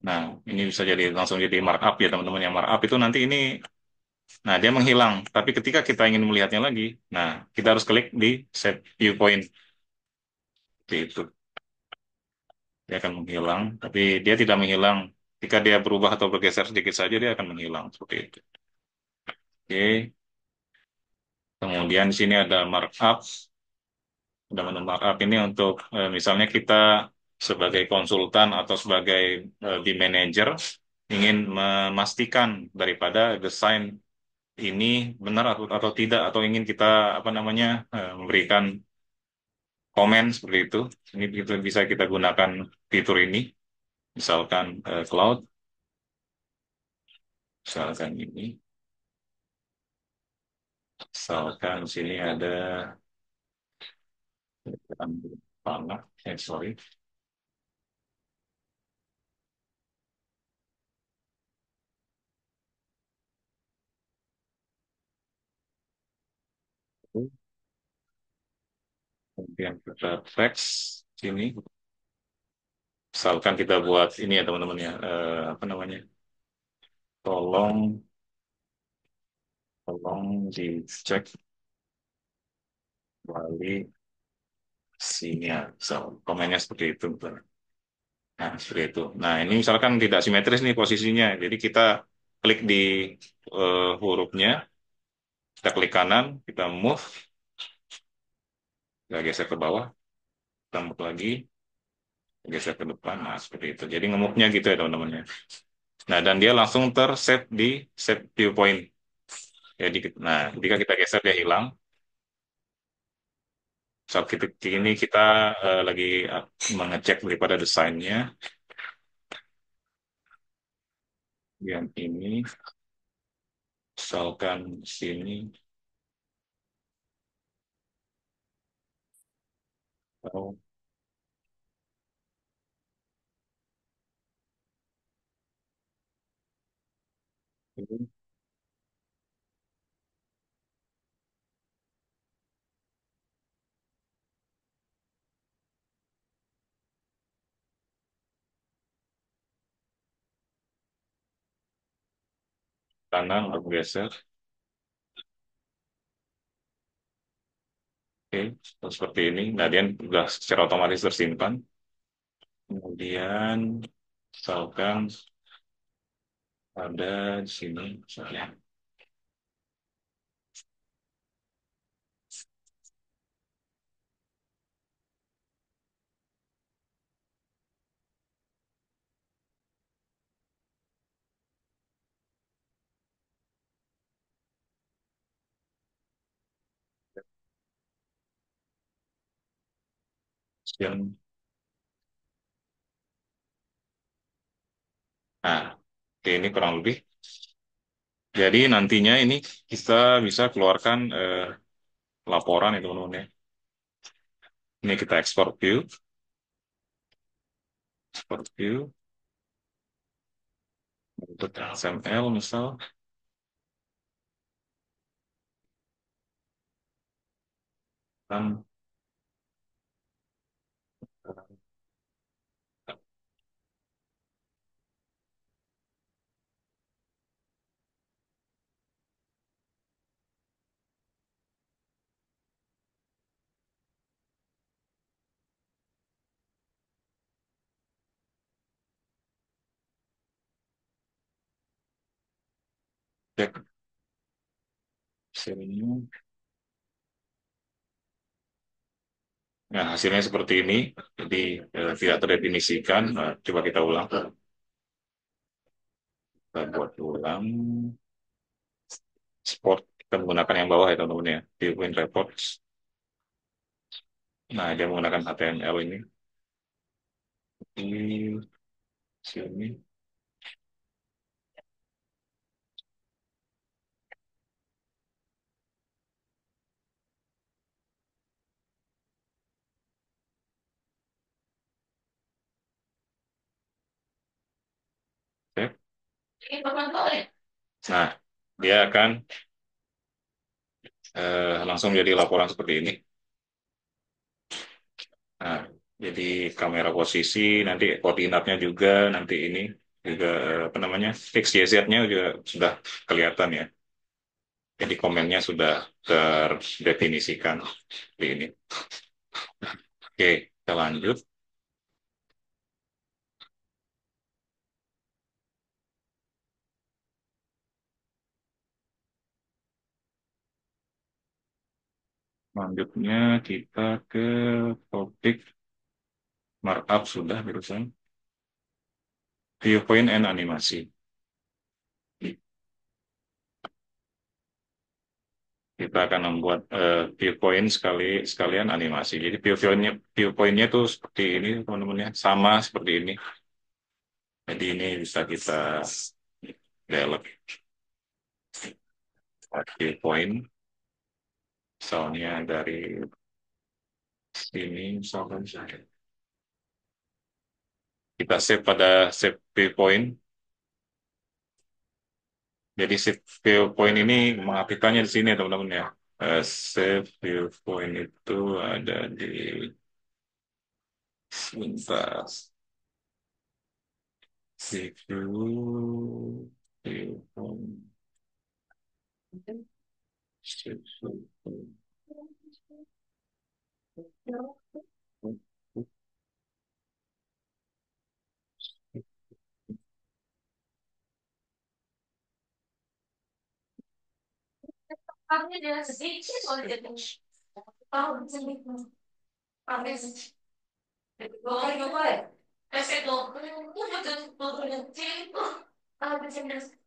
nah ini bisa jadi langsung jadi markup ya teman-teman. Yang markup itu nanti ini, nah dia menghilang. Tapi ketika kita ingin melihatnya lagi, nah kita harus klik di set viewpoint. Seperti itu. Dia akan menghilang, tapi dia tidak menghilang. Jika dia berubah atau bergeser sedikit saja, dia akan menghilang. Seperti itu. Oke. Kemudian di sini ada markup. Ada menu markup ini untuk misalnya kita sebagai konsultan atau sebagai BIM manager ingin memastikan daripada desain ini benar atau tidak, atau ingin kita apa namanya memberikan komen seperti itu. Ini bisa kita gunakan fitur ini, misalkan cloud, misalkan ini, misalkan sini ada panah, sorry. Kemudian kita teks sini, misalkan kita buat ini ya teman-teman ya, apa namanya, tolong tolong dicek kembali sini ya, so, komennya seperti itu. Nah, seperti itu. Nah, ini misalkan tidak simetris nih posisinya, jadi kita klik di hurufnya, kita klik kanan, kita move, kita geser ke bawah, kita move lagi, geser ke depan, nah seperti itu. Jadi ngemuknya gitu ya teman-teman ya. Nah, dan dia langsung terset di set viewpoint. Jadi, nah, ketika kita geser dia hilang. Saat ini kita lagi mengecek daripada desainnya. Yang ini, misalkan sini, atau ini, kanan bergeser. Oke, seperti ini. Nah, dia sudah secara otomatis tersimpan. Kemudian, misalkan ada di sini, misalnya, yang, nah, oke, ini kurang lebih. Jadi nantinya ini kita bisa keluarkan laporan itu teman-teman ya. Ini kita export view, bentuk XML misal, dan cek sini. Nah, hasilnya seperti ini. Jadi tidak terdefinisikan. Nah, coba kita ulang. Kita buat ulang. Sport. Kita menggunakan yang bawah ya teman-teman ya. Di Win Reports. Nah, dia menggunakan HTML ini. Di sini. Oke. Nah, dia akan langsung jadi laporan seperti ini. Nah, jadi kamera posisi, nanti koordinatnya juga, nanti ini juga apa namanya, fix YZ-nya juga sudah kelihatan ya. Jadi komennya sudah terdefinisikan seperti ini. Oke, kita lanjut. Selanjutnya kita ke topik markup sudah barusan. Viewpoint and animasi. Kita akan membuat viewpoint sekalian animasi. Jadi viewpointnya tuh seperti ini teman-teman ya, sama seperti ini. Jadi ini bisa kita develop viewpoint. Misalnya dari sini, misalkan kita save pada save viewpoint. Jadi save viewpoint ini mengaktifkannya di sini teman-teman ya. Save viewpoint itu ada di sebentar. Save viewpoint. Save viewpoint.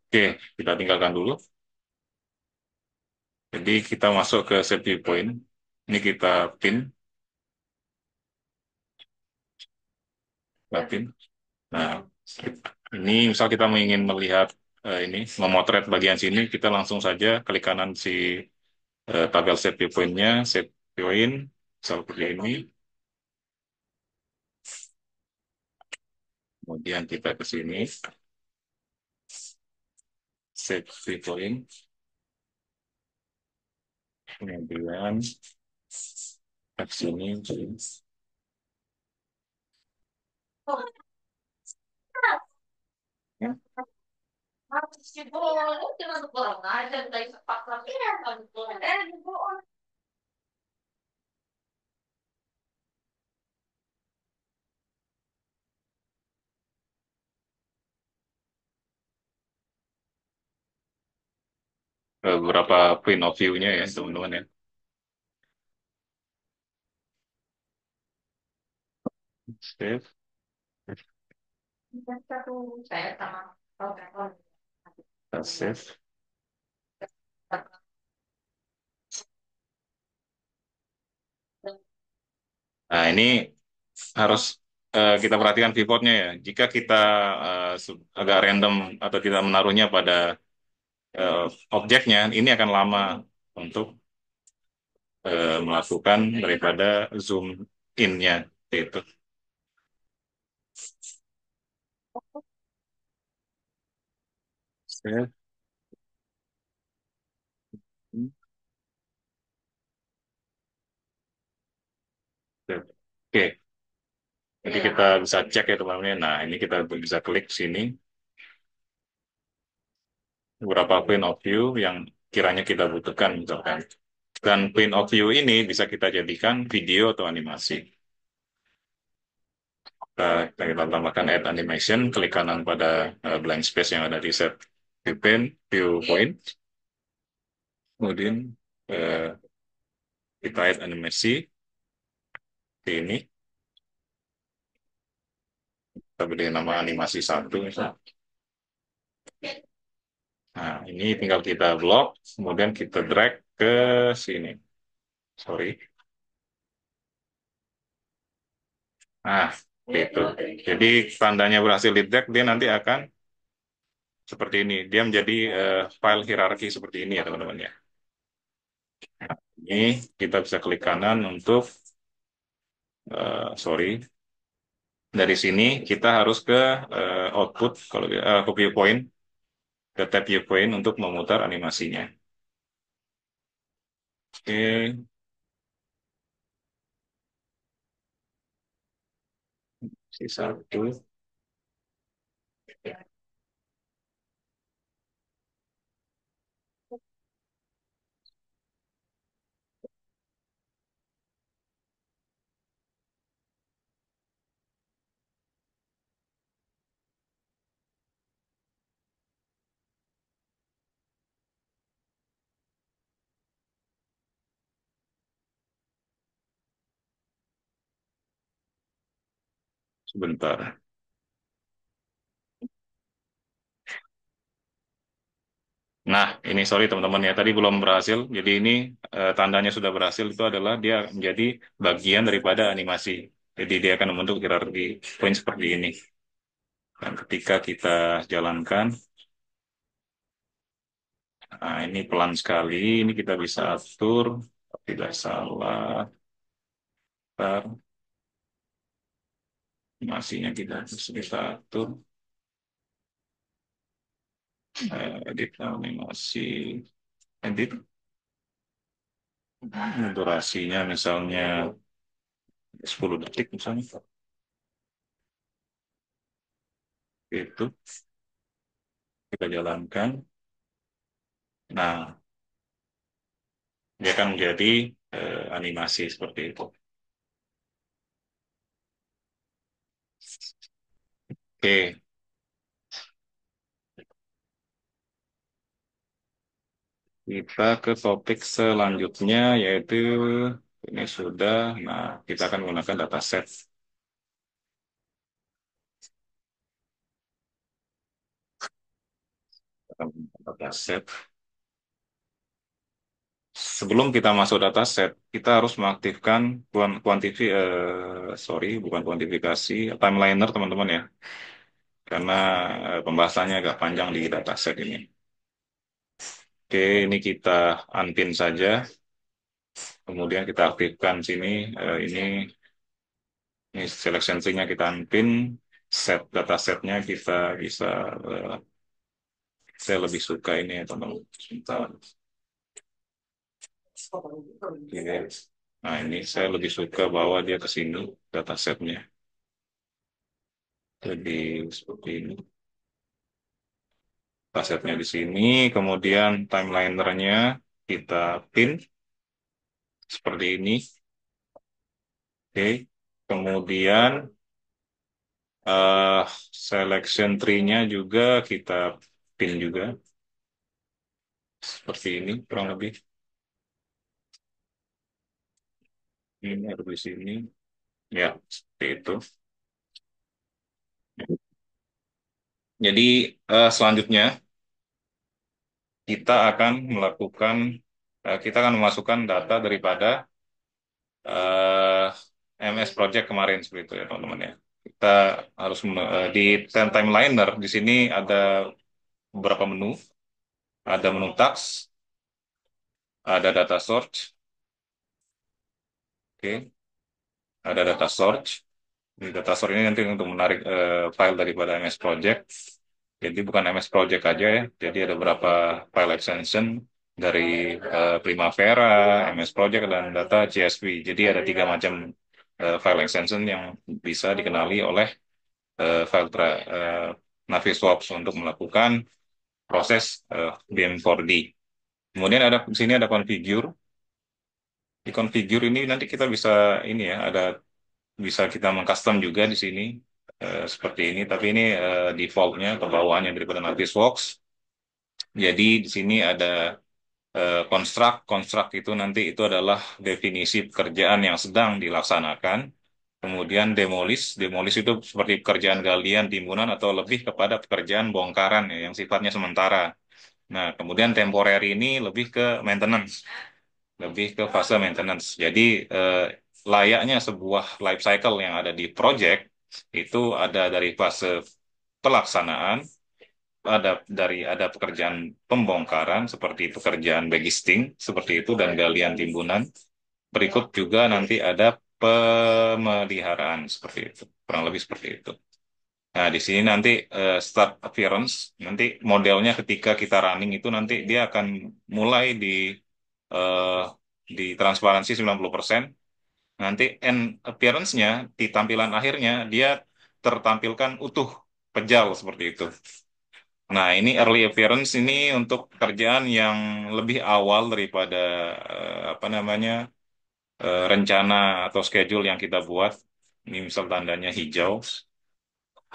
Oke, kita tinggalkan dulu. Jadi kita masuk ke save viewpoint. Ini kita pin, kita pin. Nah, ini misal kita ingin melihat ini memotret bagian sini, kita langsung saja klik kanan si tabel set viewpoint-nya, set point, misal seperti ini. Kemudian kita ke sini, set viewpoint. Kemudian ke sini, ya. Beberapa point of view-nya ya teman-teman ya. Save, kita save. Nah ini harus kita perhatikan viewportnya ya. Jika kita agak random atau kita menaruhnya pada eh, objeknya, ini akan lama untuk melakukan daripada zoom in-nya itu. Save. Save. Oke, jadi kita bisa cek ya teman-teman. Nah ini kita bisa klik sini beberapa point of view yang kiranya kita butuhkan misalkan. Dan point of view ini bisa kita jadikan video atau animasi. Kita tambahkan add animation, klik kanan pada blank space yang ada di set viewpoint. Kemudian eh, kita add animasi di ini. Kita beri nama animasi satu. Misalnya. Nah, ini tinggal kita blok, kemudian kita drag ke sini. Sorry. Nah, itu. Jadi tandanya berhasil di drag, dia nanti akan seperti ini. Dia menjadi file hierarki seperti ini ya teman-teman ya. Ini kita bisa klik kanan untuk sorry. Dari sini kita harus ke output kalau ke viewpoint, ke tab viewpoint untuk memutar animasinya. Oke, sisa satu. Sebentar. Nah, ini sorry teman-teman ya, tadi belum berhasil. Jadi ini tandanya sudah berhasil itu adalah dia menjadi bagian daripada animasi. Jadi dia akan membentuk hierarki point seperti ini. Dan ketika kita jalankan, nah ini pelan sekali, ini kita bisa atur, tidak salah. Ntar animasinya kita atur, edit animasi, edit durasinya misalnya 10 detik misalnya, itu kita jalankan. Nah, dia akan menjadi animasi seperti itu. Oke, kita ke topik selanjutnya yaitu ini sudah. Nah, kita akan menggunakan dataset. Dataset. Sebelum kita masuk dataset, kita harus mengaktifkan bukan kuantifikasi, timeliner teman-teman ya, karena pembahasannya agak panjang di dataset ini. Oke, ini kita unpin saja, kemudian kita aktifkan sini, ini selection tree-nya kita unpin, set datasetnya kita bisa, eh, saya lebih suka ini ya teman-teman. Sebentar. Oke. Nah, ini saya lebih suka bawa dia ke sini, datasetnya. Jadi seperti ini. Datasetnya di sini, kemudian timelinernya kita pin seperti ini. Oke. Kemudian eh selection tree-nya juga kita pin juga seperti ini kurang lebih. Ini ada di sini. Ya, seperti itu. Jadi selanjutnya kita akan memasukkan data daripada eh, MS Project kemarin seperti itu ya teman-teman ya. Kita harus di timeliner di sini ada beberapa menu, ada menu task, ada data search, oke, ada data search. Di data source ini nanti untuk menarik file daripada MS Project. Jadi bukan MS Project aja ya. Jadi ada beberapa file extension dari Primavera, MS Project, dan data CSV. Jadi ada tiga macam file extension yang bisa dikenali oleh file Navisworks untuk melakukan proses BM4D. Kemudian ada di sini ada configure. Di configure ini nanti kita bisa ini ya, bisa kita mengcustom juga di sini seperti ini. Tapi ini defaultnya atau bawaannya daripada Navisworks. Jadi di sini ada construct. Construct itu nanti itu adalah definisi pekerjaan yang sedang dilaksanakan. Kemudian demolish. Demolish itu seperti pekerjaan galian, timbunan, atau lebih kepada pekerjaan bongkaran ya, yang sifatnya sementara. Nah, kemudian temporary ini lebih ke maintenance, lebih ke fase maintenance. Jadi layaknya sebuah life cycle yang ada di project itu ada dari fase pelaksanaan, ada pekerjaan pembongkaran seperti pekerjaan backisting seperti itu dan galian timbunan. Berikut juga nanti ada pemeliharaan seperti itu, kurang lebih seperti itu. Nah, di sini nanti start appearance, nanti modelnya ketika kita running itu nanti dia akan mulai di eh, di transparansi 90%, nanti end appearance-nya di tampilan akhirnya dia tertampilkan utuh, pejal seperti itu. Nah, ini early appearance ini untuk pekerjaan yang lebih awal daripada apa namanya rencana atau schedule yang kita buat. Ini misal tandanya hijau.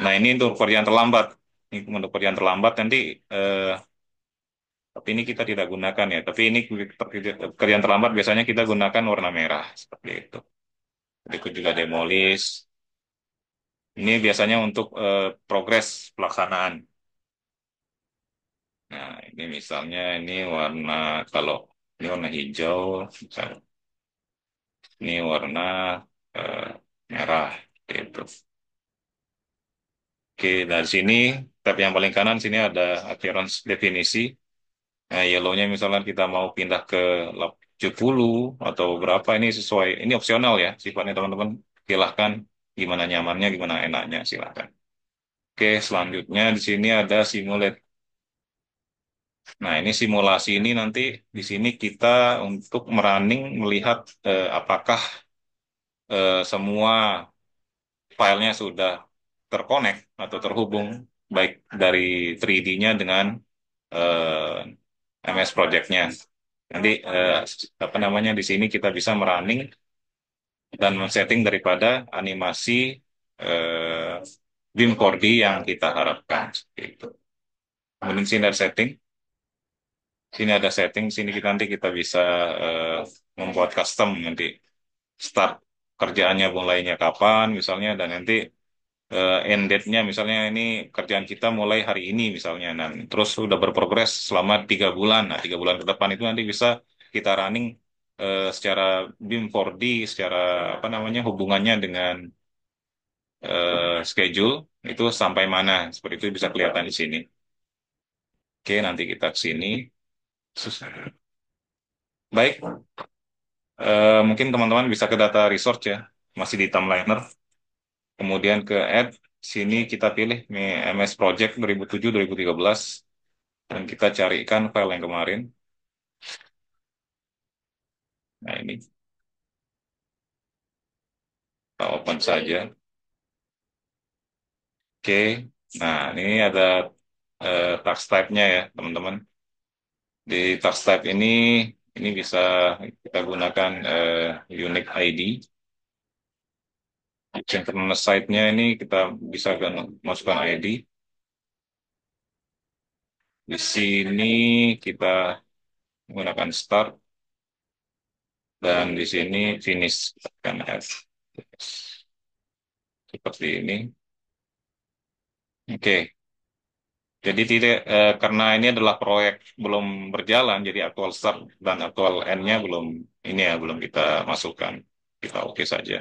Nah, ini untuk pekerjaan terlambat. Ini untuk pekerjaan terlambat nanti, eh, tapi ini kita tidak gunakan ya. Tapi ini pekerjaan terlambat biasanya kita gunakan warna merah seperti itu. Berikut juga demolish. Ini biasanya untuk progres pelaksanaan. Nah, ini misalnya ini warna, kalau ini warna hijau, misalnya ini warna eh, merah gitu. Oke, dari sini tab yang paling kanan sini ada appearance definisi. Nah, yellow-nya misalnya kita mau pindah ke lap 70 atau berapa, ini sesuai, ini opsional ya sifatnya teman-teman. Silahkan gimana nyamannya, gimana enaknya silahkan. Oke, selanjutnya di sini ada simulate. Nah, ini simulasi ini nanti di sini kita untuk merunning melihat apakah semua filenya sudah terkonek atau terhubung baik dari 3D-nya dengan MS Project-nya. Nanti apa namanya di sini kita bisa merunning dan men-setting daripada animasi eh, BIM 4D yang kita harapkan. Gitu. Kemudian sini ada setting. Sini ada setting, sini kita nanti kita bisa eh, membuat custom nanti start kerjaannya mulainya kapan misalnya, dan nanti end date-nya misalnya ini kerjaan kita mulai hari ini misalnya, dan terus sudah berprogres selama 3 bulan. Nah, 3 bulan ke depan itu nanti bisa kita running secara BIM 4D, secara apa namanya hubungannya dengan schedule itu sampai mana, seperti itu bisa kelihatan di sini. Oke, nanti kita ke sini. Baik, mungkin teman-teman bisa ke data resource ya, masih di timeliner. Kemudian ke add, sini kita pilih nih MS Project 2007-2013 dan kita carikan file yang kemarin. Nah, ini kita open saja. Oke, nah ini ada task type-nya ya teman-teman. Di task type ini bisa kita gunakan unique ID. Synchronous site-nya ini kita bisa masukkan ID. Di sini kita menggunakan start, dan di sini finish. Kan seperti ini. Oke, jadi tidak karena ini adalah proyek belum berjalan, jadi aktual start dan aktual end-nya belum ini ya belum kita masukkan. Kita oke saja.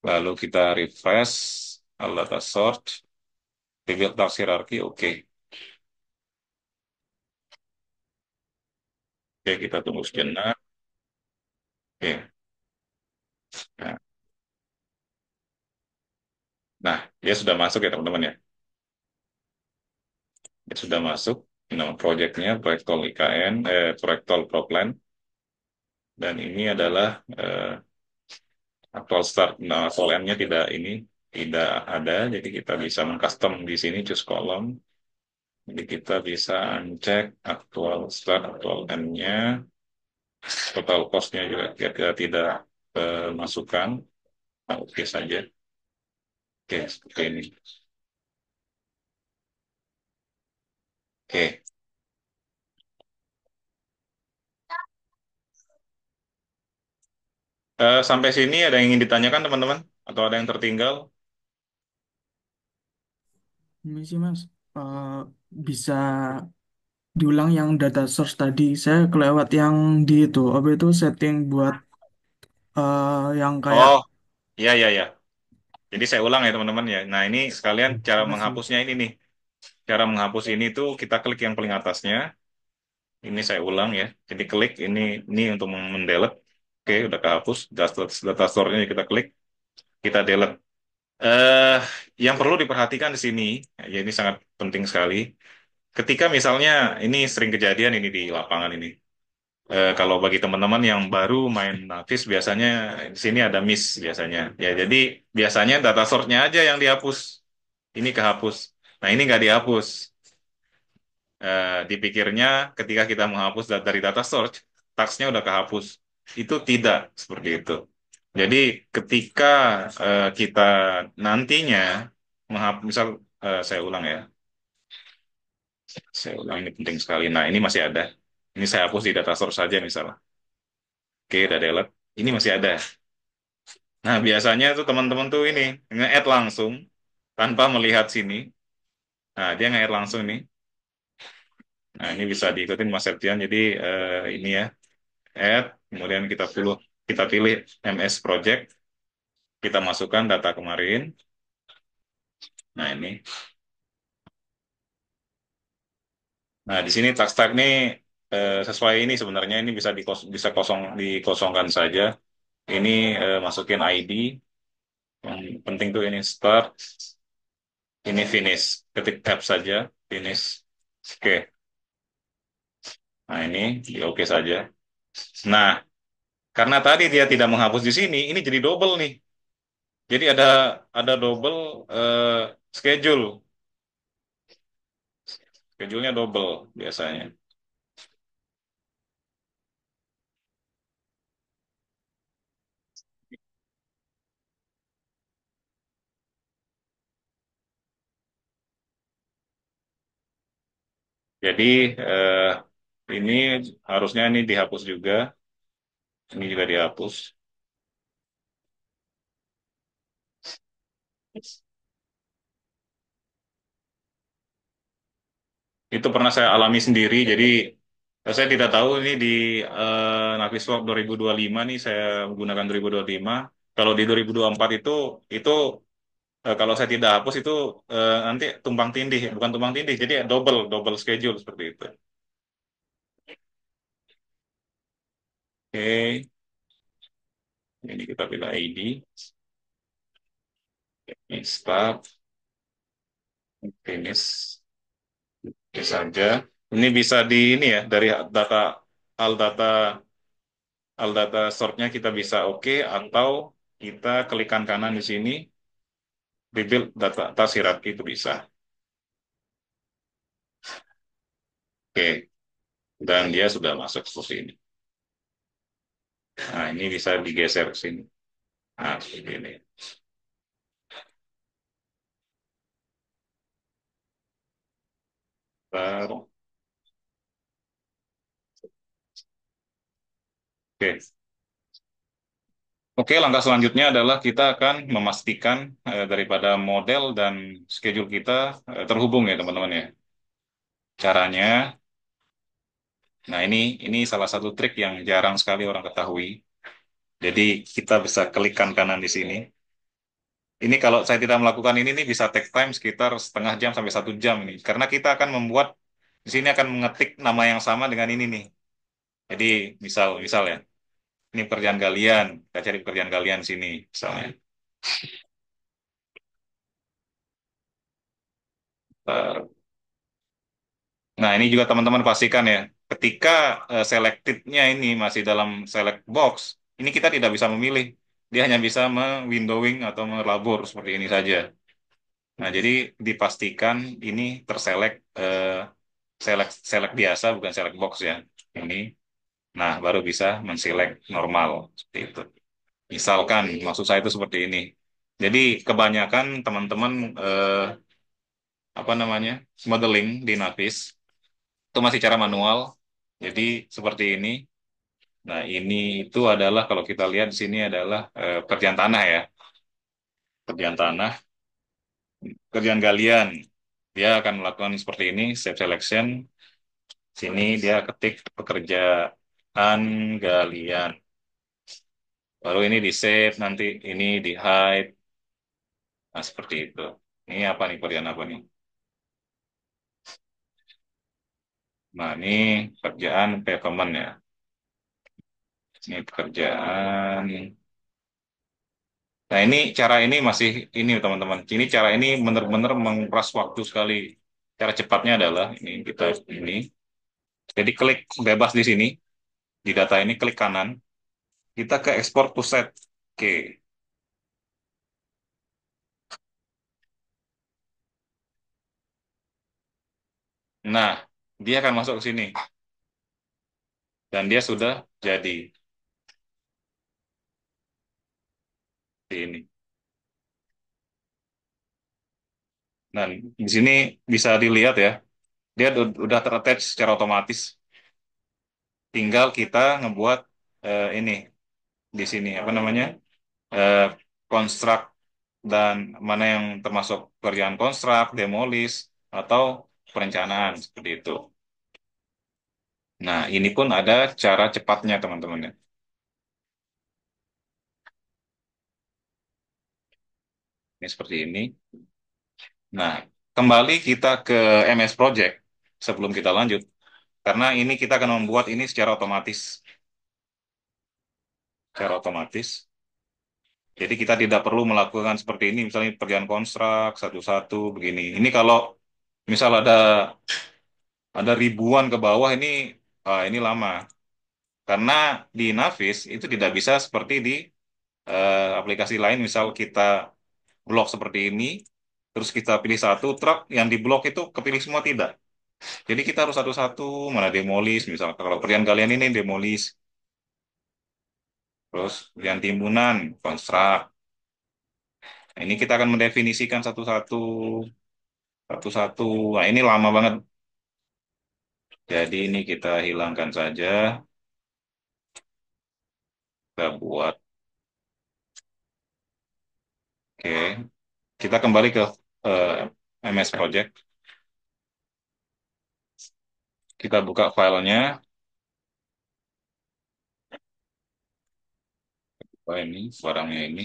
Lalu kita refresh, all data sort, rebuild task hierarchy, oke. Oke, kita tunggu sejenak. Oke. Nah, nah, dia sudah masuk ya teman-teman ya. Dia sudah masuk. Nama proyeknya proyek tol IKN, proyek tol Proplan, dan ini adalah actual start. Nah, actual end-nya tidak ada, jadi kita bisa mengcustom di sini choose column. Jadi kita bisa uncek actual start, actual end-nya, total cost-nya juga kita tidak masukkan. Nah, oke saja. Oke, seperti ini. Oke. Sampai sini ada yang ingin ditanyakan teman-teman? Atau ada yang tertinggal? Ini sih Mas, Eh, bisa diulang yang data source tadi. Saya kelewat yang di itu, apa itu setting buat yang kayak Oh, iya, iya, iya. Jadi saya ulang ya teman-teman ya. Nah, ini sekalian cara makasih. menghapusnya ini nih. Cara menghapus ini tuh kita klik yang paling atasnya. Ini saya ulang ya. Jadi klik ini untuk mendelete. Oke, udah kehapus. Data store-nya kita klik, kita delete. Eh, yang perlu diperhatikan di sini, ya ini sangat penting sekali. Ketika misalnya ini sering kejadian ini di lapangan ini. Kalau bagi teman-teman yang baru main Navis biasanya di sini ada miss biasanya. Ya, jadi biasanya data source-nya aja yang dihapus. Ini kehapus. Nah, ini nggak dihapus. Dipikirnya ketika kita menghapus dari data source, taksnya udah kehapus. Itu tidak seperti itu. Jadi ketika kita nantinya menghapus, misal saya ulang ya, saya ulang ini penting sekali. Nah, ini masih ada. Ini saya hapus di data source saja misalnya. Oke, udah delete. Ini masih ada. Nah, biasanya tuh teman-teman tuh ini nge-add langsung tanpa melihat sini. Nah, dia nge-add langsung nih. Nah, ini bisa diikutin Mas Septian. Jadi ini ya, add, kemudian kita pilih MS Project, kita masukkan data kemarin. Nah, ini. Nah, di sini tax type ini sesuai ini sebenarnya ini bisa dikosongkan saja. Ini masukin ID. Yang penting tuh ini start, ini finish. Ketik tab saja, finish. Oke. Nah, ini di oke saja. Nah, karena tadi dia tidak menghapus di sini, ini jadi double nih. Jadi ada double schedule. Schedule-nya double biasanya. Jadi eh, ini harusnya ini dihapus juga. Ini juga dihapus. Itu pernah saya alami sendiri. Jadi saya tidak tahu ini di Naviswap 2025 nih saya menggunakan 2025. Kalau di 2024 itu kalau saya tidak hapus itu nanti tumpang tindih, bukan tumpang tindih, jadi double double schedule seperti itu. Oke, ini kita pilih ID, ini start, finish, ini saja. Ini bisa di ini ya dari data al data sortnya kita bisa oke atau kita klikkan kanan di sini rebuild data atas hierarki itu bisa. Oke, dan dia sudah masuk seperti ini. Nah, ini bisa digeser ke sini. Nah, seperti ini. Baru. Oke. Oke, langkah selanjutnya adalah kita akan memastikan daripada model dan schedule kita terhubung ya teman-teman ya. Caranya, nah ini salah satu trik yang jarang sekali orang ketahui. Jadi kita bisa klikkan kanan di sini. Ini kalau saya tidak melakukan ini nih bisa take time sekitar setengah jam sampai 1 jam nih. Karena kita akan membuat di sini akan mengetik nama yang sama dengan ini nih. Jadi misal ya, ini pekerjaan galian, kita cari pekerjaan galian sini misalnya. Nah, ini juga teman-teman pastikan ya, ketika selected-nya ini masih dalam select box, ini kita tidak bisa memilih. Dia hanya bisa me-windowing atau melabur seperti ini saja. Nah, jadi dipastikan ini terselect select select biasa bukan select box ya. Ini. Nah, baru bisa menselect normal seperti itu. Misalkan maksud saya itu seperti ini. Jadi kebanyakan teman-teman apa namanya? Modeling di Navis itu masih cara manual. Jadi seperti ini. Nah, ini itu adalah kalau kita lihat di sini adalah pekerjaan tanah ya. Pekerjaan tanah, pekerjaan galian. Dia akan melakukan seperti ini, save selection. Sini dia ketik pekerjaan galian. Baru ini di save, nanti ini di hide. Nah, seperti itu. Ini apa nih, pekerjaan apa nih? Nah, ini pekerjaan pavement ya. Ini pekerjaan. Nah, ini cara ini masih ini teman-teman. Ini cara ini benar-benar menguras waktu sekali. Cara cepatnya adalah ini kita ini. Jadi klik bebas di sini. di data ini klik kanan, kita ke export to set. Oke. Nah, dia akan masuk ke sini dan dia sudah jadi di ini. Dan di sini bisa dilihat ya, dia udah terattach secara otomatis. Tinggal kita ngebuat ini di sini apa namanya? eh, Construct dan mana yang termasuk pekerjaan konstruk, demolish, atau perencanaan seperti itu. Nah, ini pun ada cara cepatnya teman-teman ya. Ini seperti ini. Nah, kembali kita ke MS Project sebelum kita lanjut, karena ini kita akan membuat ini secara otomatis. Secara otomatis. Jadi kita tidak perlu melakukan seperti ini, misalnya pekerjaan konstruk satu-satu begini. Ini kalau misal ada ribuan ke bawah ini lama. Karena di Navis itu tidak bisa seperti di aplikasi lain, misal kita blok seperti ini, terus kita pilih satu truk yang di blok itu kepilih semua tidak. Jadi kita harus satu-satu mana demolis, misal kalau pekerjaan kalian ini demolis, terus pekerjaan timbunan, konstruk. Nah, ini kita akan mendefinisikan satu-satu, satu-satu. Nah, ini lama banget. Jadi ini kita hilangkan saja, kita buat. Oke, kita kembali ke MS Project. Kita buka filenya. Oh, ini barangnya ini.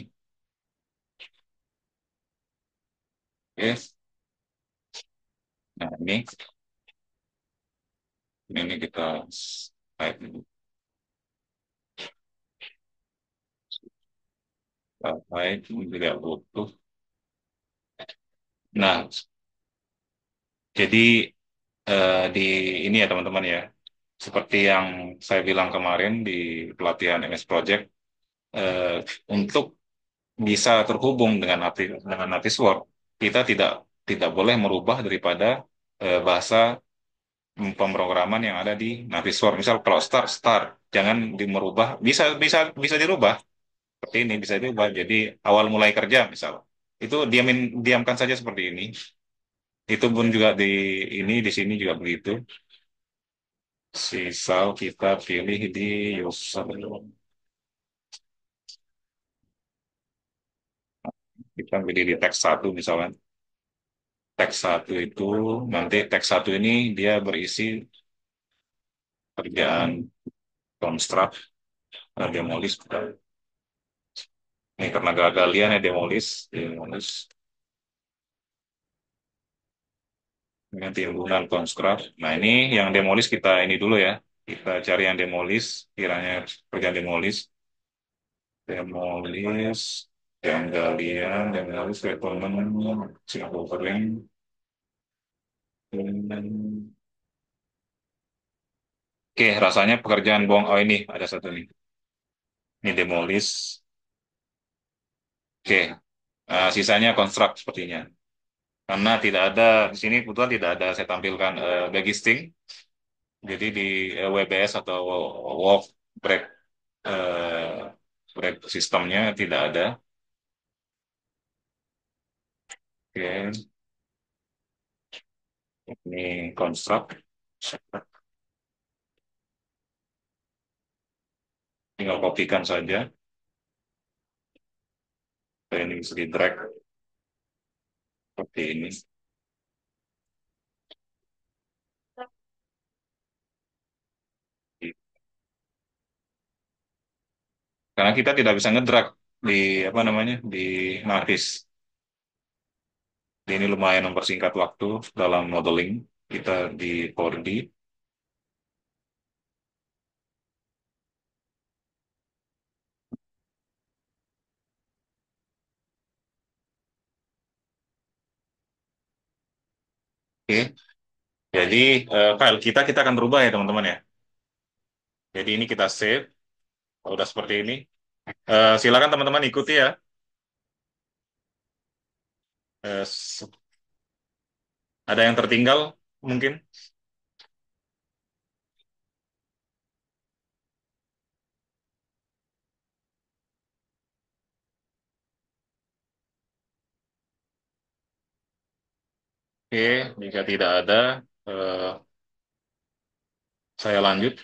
Oke, nah ini kita type dulu. Kita type, ini tidak butuh. Nah, jadi di ini ya teman-teman ya, seperti yang saya bilang kemarin di pelatihan MS Project, eh, untuk bisa terhubung dengan Navisworks, kita tidak boleh merubah daripada bahasa pemrograman yang ada di Navisworks. Misal kalau start, jangan merubah, bisa bisa bisa dirubah seperti ini, bisa dirubah. Jadi awal mulai kerja misal itu diamkan saja seperti ini. Itu pun juga di sini juga begitu. Sisal kita pilih di user. Kita pilih di teks satu misalnya. Teks satu itu nanti teks satu ini dia berisi kerjaan konstruk, demolis. Ini karena gagalian ya demolis dengan timbunan konstruk. Nah ini yang demolis kita ini dulu ya. Kita cari yang demolis, kiranya kerjaan demolis, demolis, yang galian, demolis, rekomen, Singapore. Oke, rasanya pekerjaan bohong. Oh ini ada satu nih. Ini demolis. Oke, sisanya konstruk sepertinya. Karena tidak ada di sini kebetulan tidak ada saya tampilkan bagisting. Jadi di WBS atau walk break eh, break sistemnya tidak ada. Oke, ini konstruk. Tinggal kopikan saja. Ini bisa di drag seperti ini. Karena kita tidak bisa ngedrag di apa namanya di Navis. Ini lumayan mempersingkat waktu dalam modeling kita di 4D. Oke, jadi file kita akan berubah ya teman-teman ya. Jadi ini kita save. Kalau udah seperti ini, silakan teman-teman ikuti ya. Eh, s- ada yang tertinggal mungkin? Oke, jika tidak ada, eh, saya lanjut.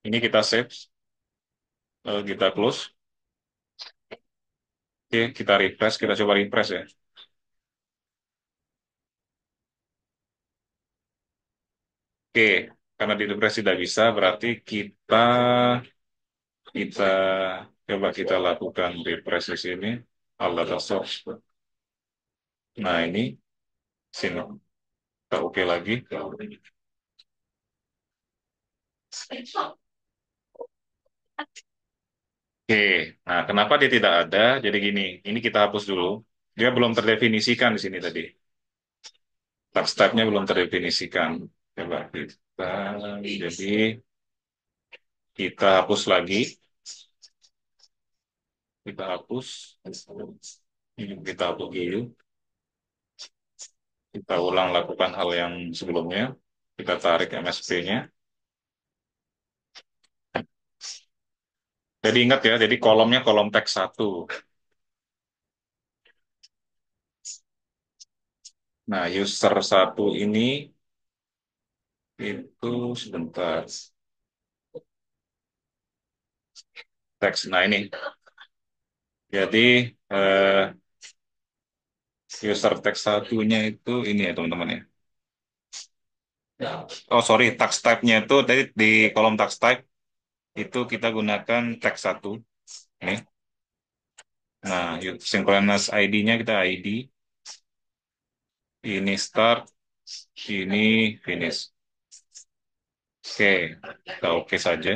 Ini kita save, kita close. Oke, kita refresh, kita coba refresh ya. Oke, karena di refresh tidak bisa, berarti kita coba kita lakukan refresh di sini. Alt data source. Nah ini sini kita oke lagi. Oke, nah kenapa dia tidak ada? Jadi gini, ini kita hapus dulu. Dia belum terdefinisikan di sini tadi. Tax type-nya belum terdefinisikan. Coba jadi kita hapus lagi. Kita hapus. Ini kita hapus dulu. Kita ulang lakukan hal yang sebelumnya. Kita tarik MSP-nya. Jadi ingat ya, jadi kolomnya kolom teks satu. Nah, user satu ini itu sebentar. Teks. Nah, ini. Jadi user teks satunya itu ini ya, teman-teman ya. Oh, sorry, tax type-nya itu tadi di kolom tax type itu kita gunakan teks satu. Ini. Nah, synchronous ID-nya kita ID. Ini start, ini finish. Oke, kita oke saja.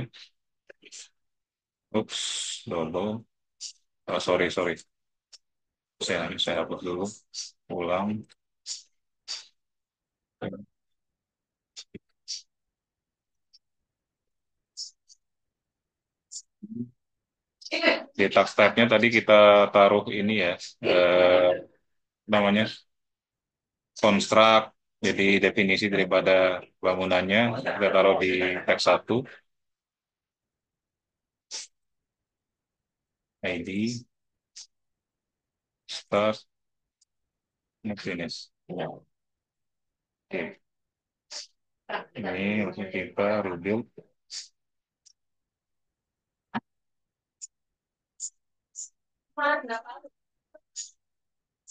Ups, double. Oh, sorry. Saya hapus dulu. Ulang. Di tax type-nya tadi kita taruh ini ya, namanya construct. Jadi definisi daripada bangunannya kita taruh di tag satu, ID, start, next finish. Oke, ini langsung kita rebuild.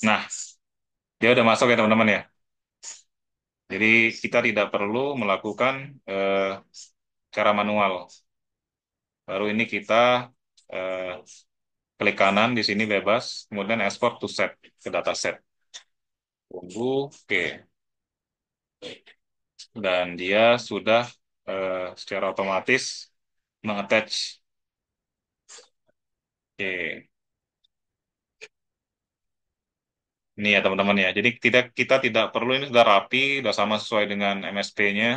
Nah, dia udah masuk ya teman-teman ya. Jadi kita tidak perlu melakukan cara manual. Baru ini kita eh, klik kanan di sini bebas, kemudian export to set ke dataset. Tunggu, oke. Dan dia sudah secara otomatis mengattach. Oke, ini ya teman-teman ya. Jadi kita tidak perlu, ini sudah rapi, sudah sama sesuai dengan MSP-nya.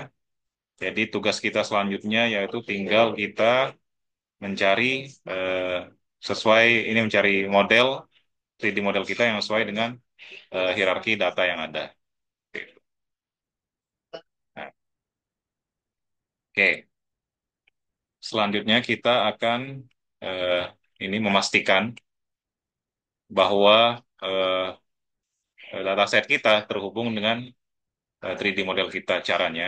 Jadi tugas kita selanjutnya yaitu tinggal kita mencari sesuai ini mencari model 3D model kita yang sesuai dengan hierarki data yang ada. Oke. Nah, oke. Selanjutnya kita akan eh, ini memastikan bahwa dataset kita terhubung dengan 3D model kita. Caranya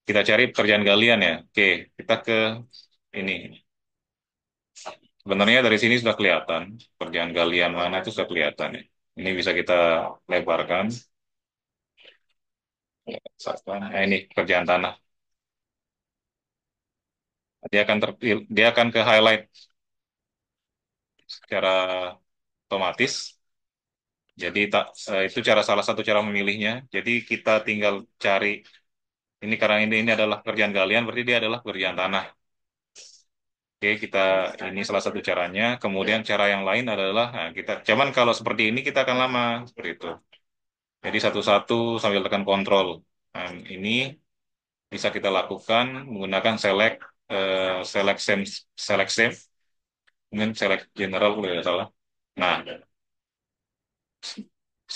kita cari pekerjaan galian ya. Oke, kita ke ini. Sebenarnya dari sini sudah kelihatan pekerjaan galian mana itu sudah kelihatan ya. Ini bisa kita lebarkan. Nah, ini pekerjaan tanah. Dia akan ke highlight secara otomatis. Jadi itu salah satu cara memilihnya. Jadi kita tinggal cari ini karena ini adalah pekerjaan galian, berarti dia adalah pekerjaan tanah. Oke, ini salah satu caranya. Kemudian cara yang lain adalah nah, cuman kalau seperti ini kita akan lama seperti itu. Jadi satu-satu sambil tekan kontrol. Nah, ini bisa kita lakukan menggunakan select same, select save, kemudian select general kalau tidak salah. Nah,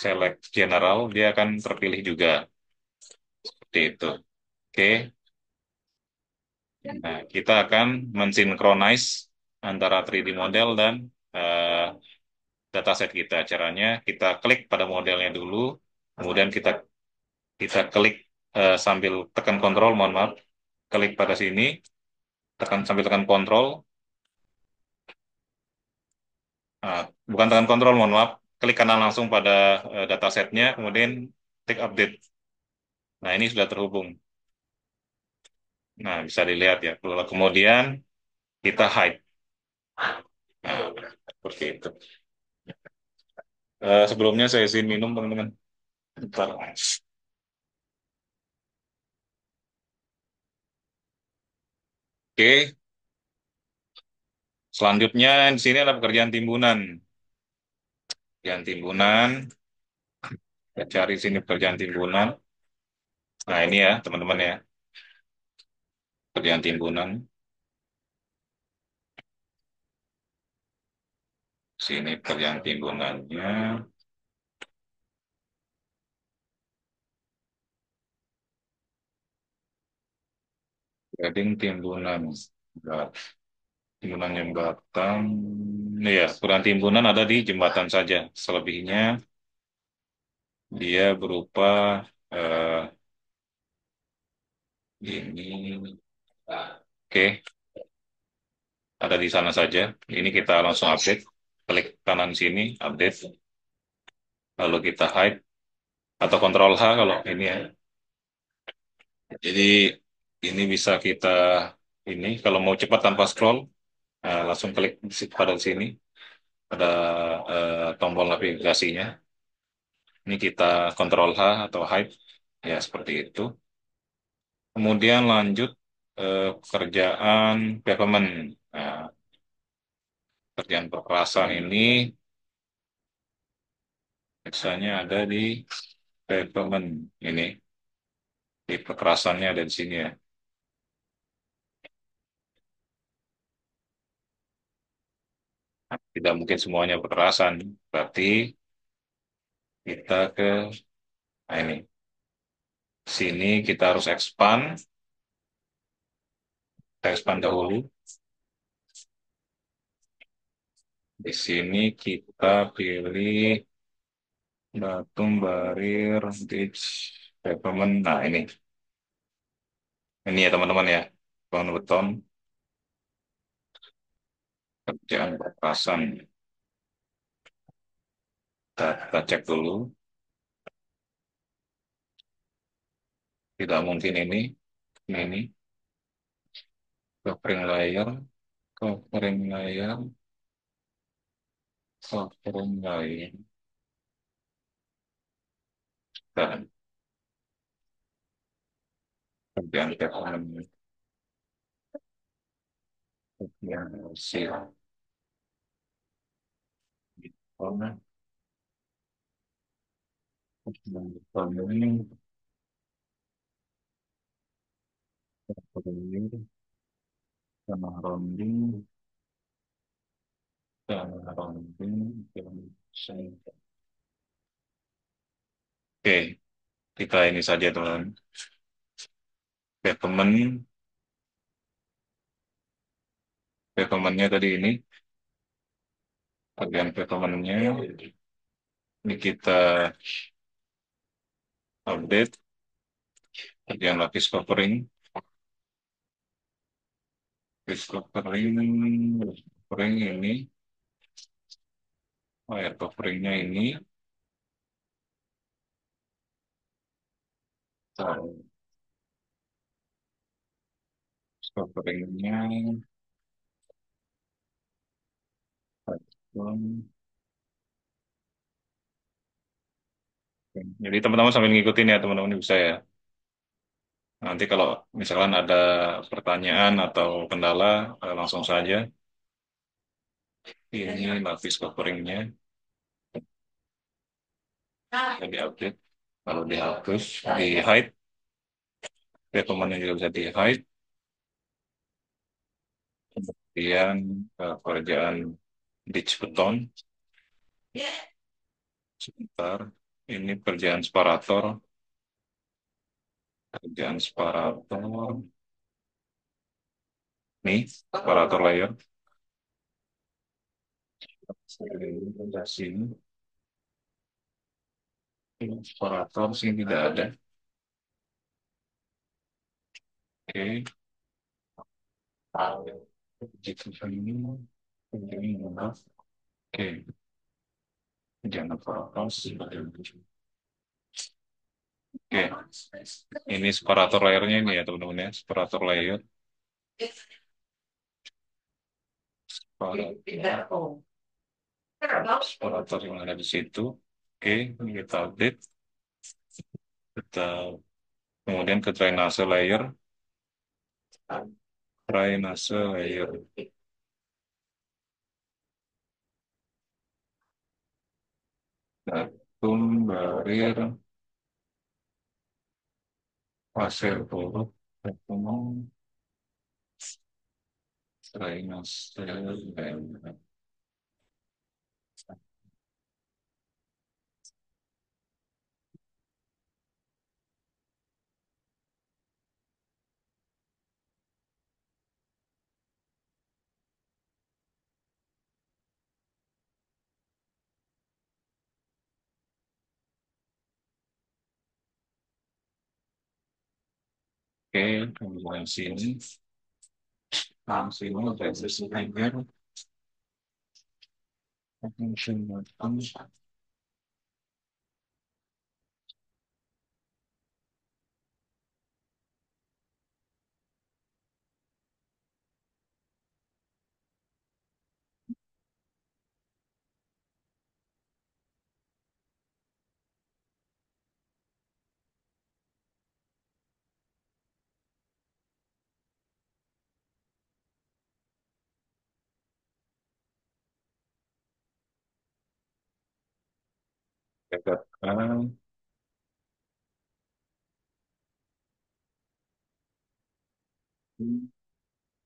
select general dia akan terpilih juga seperti itu. Oke. Nah, kita akan mensinkronize antara 3D model dan eh, dataset kita. Caranya kita klik pada modelnya dulu, kemudian kita kita klik sambil tekan kontrol, mohon maaf, klik pada sini, tekan sambil tekan kontrol. Nah, bukan tekan kontrol, mohon maaf, klik kanan langsung pada datasetnya, kemudian klik update. Nah, ini sudah terhubung. Nah, bisa dilihat ya. Lalu kemudian kita hide. Nah, seperti itu. Sebelumnya saya izin minum, teman-teman. Bentar. Oke, selanjutnya di sini ada pekerjaan timbunan. Pekerjaan timbunan, kita cari sini pekerjaan timbunan. Nah, ini ya, teman-teman ya, pekerjaan timbunan. Sini pekerjaan timbunannya. Grading timbunan. Enggak. Timbunan jembatan. Iya, ukuran timbunan ada di jembatan saja. Selebihnya dia berupa eh, ini. Oke, ada di sana saja. Ini kita langsung update. Klik kanan sini, update. Lalu kita hide atau kontrol H kalau ini ya. Jadi ini bisa kita ini kalau mau cepat tanpa scroll, langsung klik pada sini, ada tombol navigasinya. Ini kita kontrol H atau hide, ya seperti itu. Kemudian lanjut pekerjaan pavement. Nah, pekerjaan perkerasan ini biasanya ada di pavement ini, di perkerasannya ada di sini ya. Nah, tidak mungkin semuanya perkerasan, berarti kita ke nah ini. Sini kita harus expand, kita expand dahulu. Di sini kita pilih batu barir ditch pavement. Nah ini ya teman-teman ya, bangun beton, kerjaan perkasan. Kita cek dulu, tidak mungkin ini covering layer, covering layer, covering layer. Dan kerjaan pavement, kerjaan sih. Ini sama rounding, sama rounding, oke, kita ini saja teman. Pavement, pavementnya tadi ini, bagian pavementnya, ini kita update, bagian lapis covering, lapis covering ini, air coveringnya ini, coveringnya, jadi teman-teman sambil ngikutin ya teman-teman bisa ya. Nanti kalau misalkan ada pertanyaan atau kendala, langsung saja. Ini lapis coveringnya, jadi update. Lalu dihapus, di hide, dokumennya juga bisa di hide. Kemudian pekerjaan ditch beton, sebentar. Ini pekerjaan separator, pekerjaan separator. Nih, separator layer. Sini, separator sini tidak ada. Oke, gitu ini. Ini enggak. Oke, jangan fokus. Oke, ini separator layernya ini ya teman-teman ya, separator layer. Separator yang ada di situ. Oke, ini kita update. Kita kemudian ke drainase layer. Drainase layer. Datum, barir, pasir buruk, datum, drainase layer. Oke, kemudian sini. Sini drainase layer. Katakan,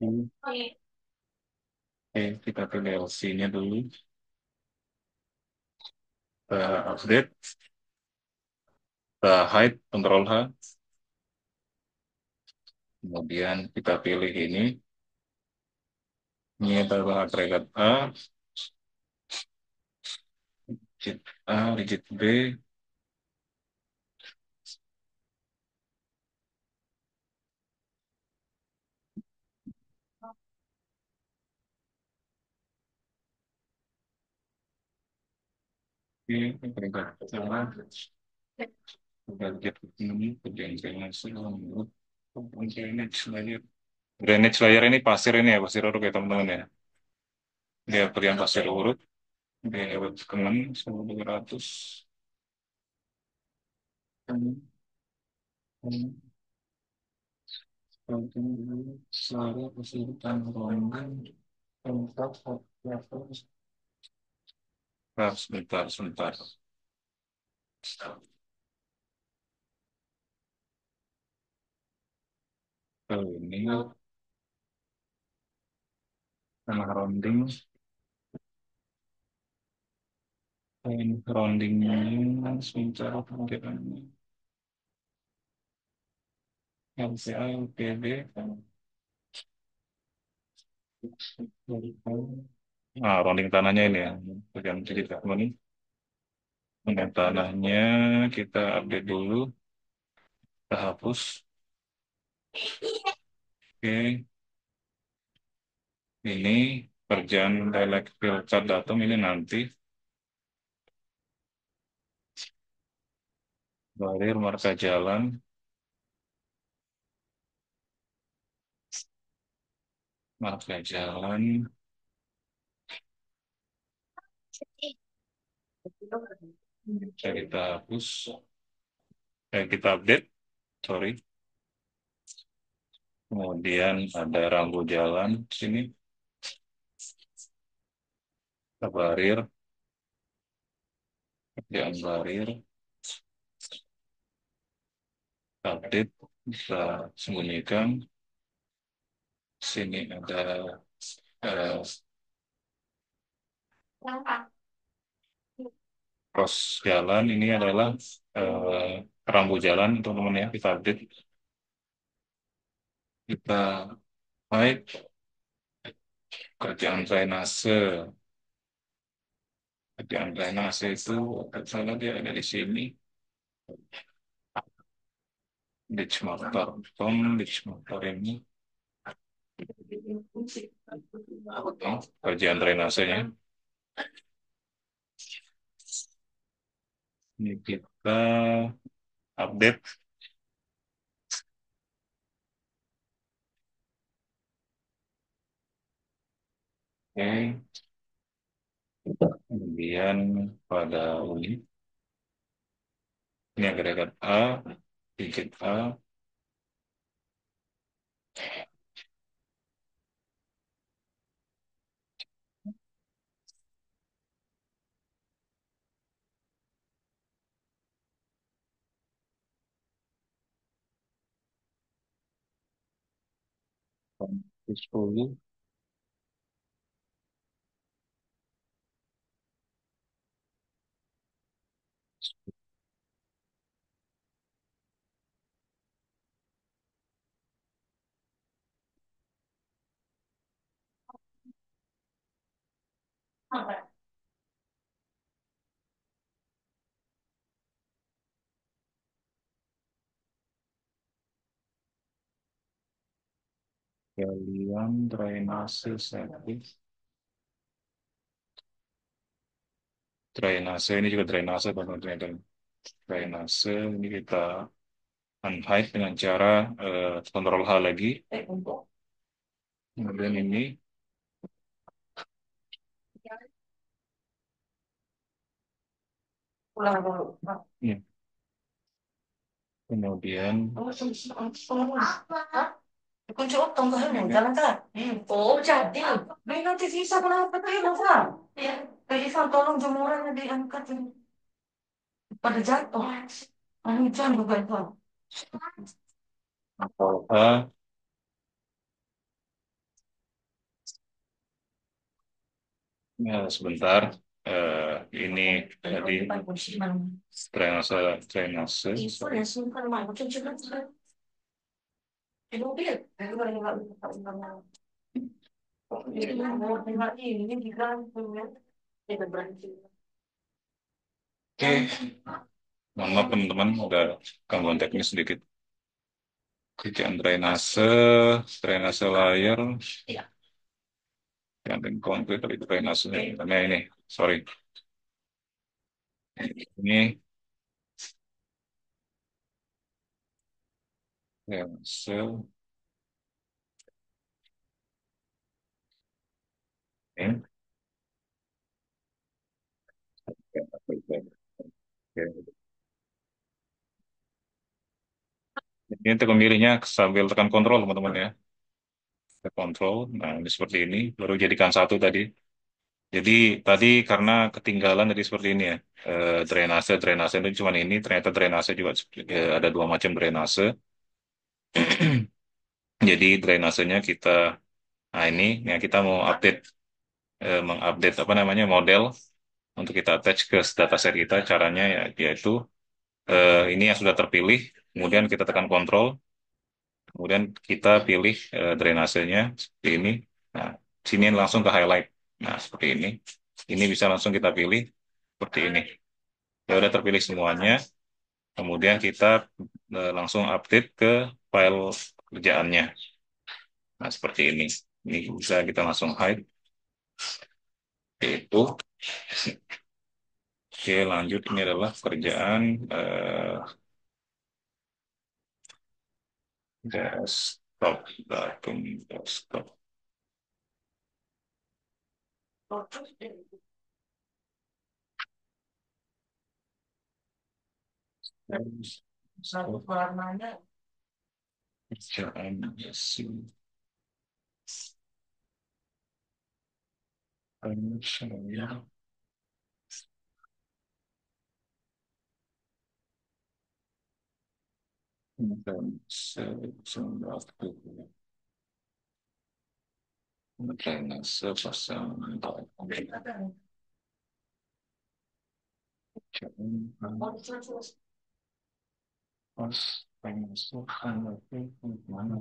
oke, kita pilih LC-nya dulu. Update, hide, Ctrl H. Kemudian kita pilih ini adalah agregat A, digit A, digit B. Oke, agregat A, agregat ini, kemudian drainase, drainage layer. Drainage layer ini pasir ini ya, pasir urut ya teman-teman ya. Dia berian pasir urut, dia lewat kemen 1200. Selalu kesulitan rombongan tempat sebentar, sebentar. Ini tanah rounding, ini roundingnya sebentar pengiraannya. LCA, LPB, nah rounding tanahnya ini ya, bagian cerita ini. Dengan tanahnya kita update dulu, kita hapus. Oke, ini kerjaan dialect filter datum ini nanti. Barir marka jalan, marka jalan. Bisa kita hapus, kita update, sorry. Kemudian ada rambu jalan di sini, kita barir, kerjaan barir. update, kita sembunyikan. Sini ada eh, pros jalan. Ini adalah rambu jalan, teman-teman ya. Kita update, kita hide kerjaan drainase. Kerjaan drainase itu, kalau salah dia ada di sini. Ditch motor, ditch motor ini. Oke, kerjaan drainasenya. Ini kita update. Oke, kemudian pada ini agregat A, digit A, sepuluh, galian drainase service. Drainase ini juga drainase, drainase ini kita unhide dengan cara kontrol H lagi. Kemudian ini ya, kemudian Kunci utang ke Helena, jalan kan? Oh, jadi. Baik nanti sisa kenapa tuh Helena, Fran? Iya. Jadi Fran, tolong jemurannya diangkat ini. Pada jatuh. Hujan juga itu. kontrol H. Ya, sebentar. Ini tadi drainase, drainase. Itu ya, simpan mah. Cuci kan. Di mobil. Ini di gantung ya. Tidak berhenti. Oke, mohon maaf teman-teman, ada gangguan teknis sedikit. Kerjaan drainase, drainase layar, yang konkret dari drainase. Karena ini, sorry, ini drainase. Ini. Oke. Ini untuk memilihnya sambil tekan kontrol teman-teman ya. Tekan kontrol, nah ini seperti ini, baru jadikan satu tadi. Jadi tadi karena ketinggalan tadi seperti ini ya, drainase, drainase itu cuma ini, ternyata drainase juga ada dua macam drainase. Jadi drainasenya kita, nah ini, ya kita mau update, mengupdate apa namanya model untuk kita attach ke dataset kita. Caranya ya, yaitu ini yang sudah terpilih, kemudian kita tekan kontrol, kemudian kita pilih drainasenya seperti ini. Nah, sini langsung ke highlight. Nah, seperti ini. Ini bisa langsung kita pilih seperti ini. Ya udah terpilih semuanya. Kemudian kita langsung update ke file kerjaannya. Nah, seperti ini. Ini bisa kita langsung hide. Itu. Oke, lanjut. Ini adalah kerjaan desktop, datum desktop. Satu warnanya. Kerjaan isi. Saya Dan waktu drainase pasang pas pemasukan mana?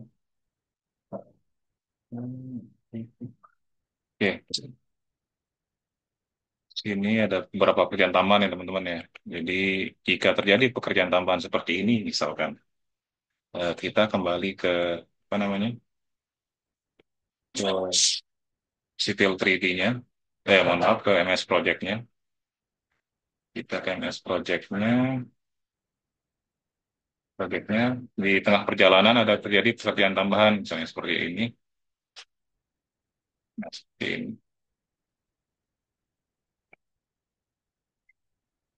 Oke, sini ada beberapa pekerjaan tambahan ya teman-teman ya. Jadi jika terjadi pekerjaan tambahan seperti ini, misalkan kita kembali ke apa namanya ke Civil 3D-nya, mohon maaf ke MS Project-nya. Kita ke MS Project-nya di tengah perjalanan ada terjadi pekerjaan tambahan, misalnya seperti ini. Nah,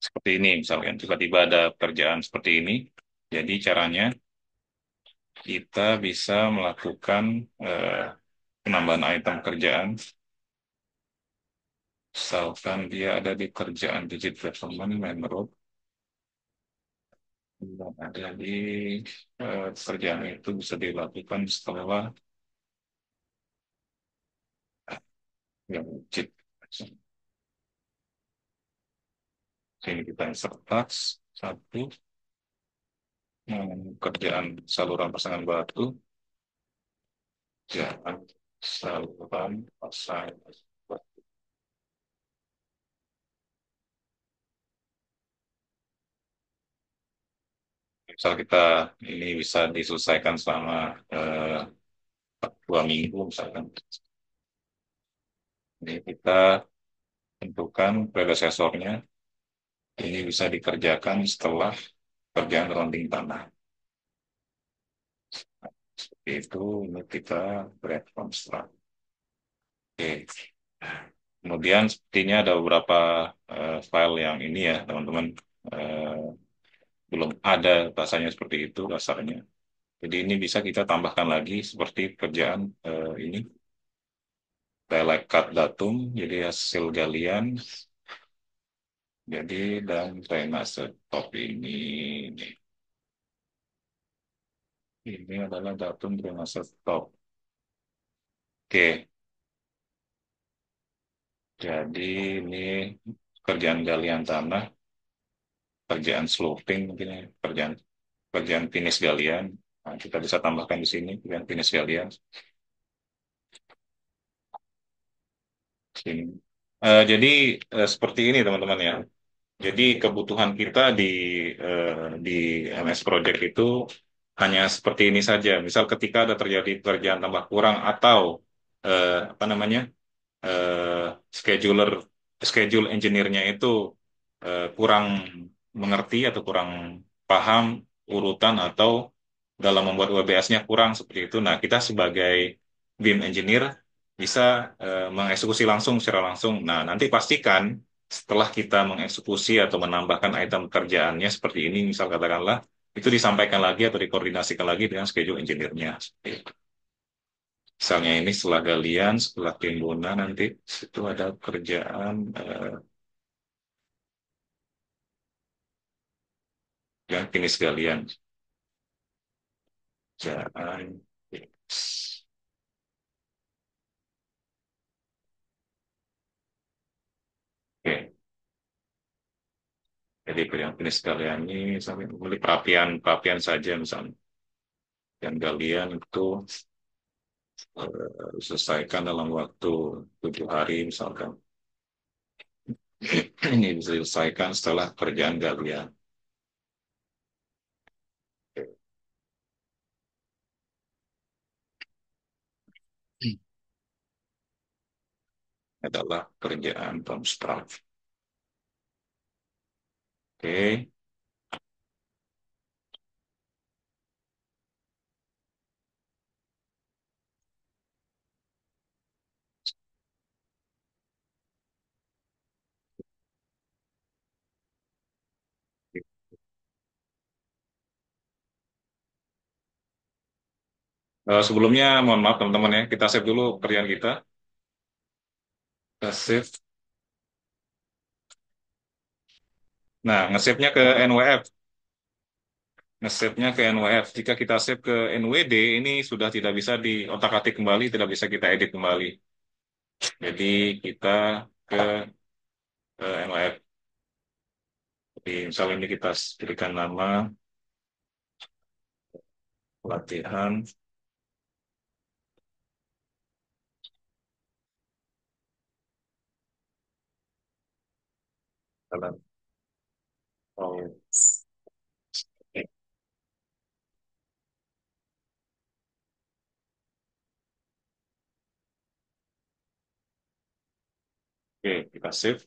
seperti ini misalkan tiba-tiba ada pekerjaan seperti ini. Jadi caranya kita bisa melakukan eh, penambahan item kerjaan. Misalkan dia ada di kerjaan digit development main road, dan ada di pekerjaan itu bisa dilakukan setelah yang digit. Sini kita insert task satu, kerjaan saluran pasangan batu, kerjaan saluran pasangan batu. Misal kita ini bisa diselesaikan selama 2 minggu misalkan. Ini kita tentukan predecesornya. Ini bisa dikerjakan setelah kerjaan rounding tanah. Seperti itu, ini kita bread construct. Oke. Kemudian sepertinya ada beberapa file yang ini ya, teman-teman. Eh, belum ada bahasanya seperti itu dasarnya. Jadi ini bisa kita tambahkan lagi seperti kerjaan ini. Select cut datum, jadi hasil galian. Jadi dan drainase top ini adalah datum drainase top. Oke, jadi ini kerjaan galian tanah, kerjaan sloping mungkin ya, kerjaan kerjaan finish galian. Nah, kita bisa tambahkan di sini kerjaan finish galian. Sini. Jadi seperti ini teman-teman ya. Jadi kebutuhan kita eh, di MS Project itu hanya seperti ini saja. Misal ketika ada terjadi pekerjaan tambah kurang atau apa namanya eh, scheduler schedule engineer-nya itu kurang mengerti atau kurang paham urutan atau dalam membuat WBS-nya kurang seperti itu. Nah, kita sebagai BIM engineer bisa mengeksekusi langsung secara langsung. Nah, nanti pastikan setelah kita mengeksekusi atau menambahkan item kerjaannya seperti ini, misal katakanlah, itu disampaikan lagi atau dikoordinasikan lagi dengan schedule engineer-nya. Misalnya ini setelah galian, setelah timbunan nanti itu ada kerjaan yang finish galian. Kerjaan finish. Oke, jadi kerjaan finish galian ini sampai beli perapian saja misalnya. Dan galian itu selesaikan dalam waktu 7 hari misalkan. Ini bisa diselesaikan setelah kerjaan galian. Adalah kerjaan construct. Oke. Sebelumnya mohon maaf teman-teman ya, kita save dulu kerjaan kita. Kita save. Nah, nge-save-nya ke NWF. nge-save-nya ke NWF. Jika kita save ke NWD, ini sudah tidak bisa diotak-atik kembali, tidak bisa kita edit kembali. Jadi kita ke NWF. Jadi misalnya ini kita berikan nama pelatihan dalam. Oh, oke, kita save.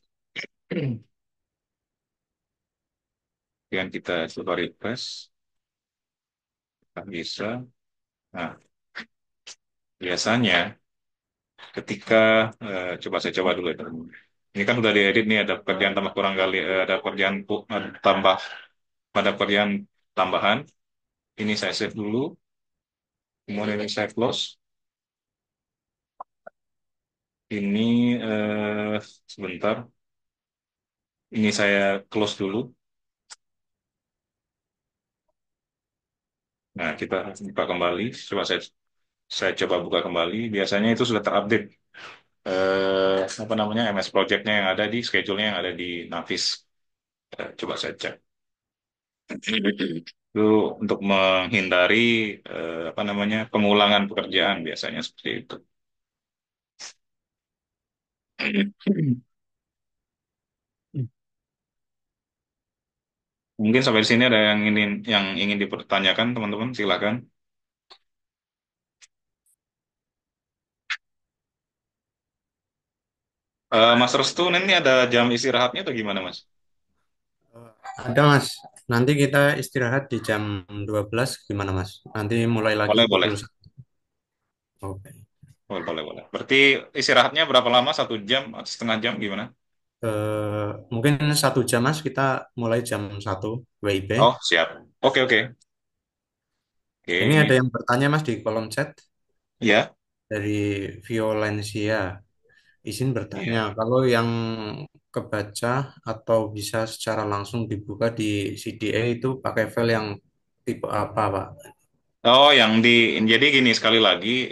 Kemudian kita coba refresh. Kita bisa. Nah, biasanya ketika coba saya coba dulu ya, teman. Ini kan udah diedit nih, ada pekerjaan tambah kurang kali, ada pekerjaan tambah, ada pekerjaan tambahan. Ini saya save dulu, kemudian ini saya close. Ini sebentar, ini saya close dulu. Nah, kita buka kembali. Coba saya coba buka kembali. Biasanya itu sudah terupdate. Apa namanya, MS Project-nya yang ada di schedule-nya yang ada di Navis. Coba saya cek. Itu untuk menghindari apa namanya, pengulangan pekerjaan biasanya seperti itu. Mungkin sampai di sini ada yang ingin dipertanyakan, teman-teman, silakan. Mas Restu, ini ada jam istirahatnya atau gimana, Mas? Ada Mas, nanti kita istirahat di jam 12 gimana Mas? Nanti mulai lagi Boleh, boleh. pukul 1. Oke. Boleh, boleh, boleh. Berarti istirahatnya berapa lama? 1 jam atau setengah jam gimana? Mungkin 1 jam Mas, kita mulai jam 1 WIB. Oh, siap. Oke, oke. Oke, Ini ini ada yang bertanya Mas di kolom chat ya. dari Violencia. Izin bertanya, Iya. kalau yang kebaca atau bisa secara langsung dibuka di CDA itu pakai file yang tipe apa Pak? Oh, jadi gini sekali lagi,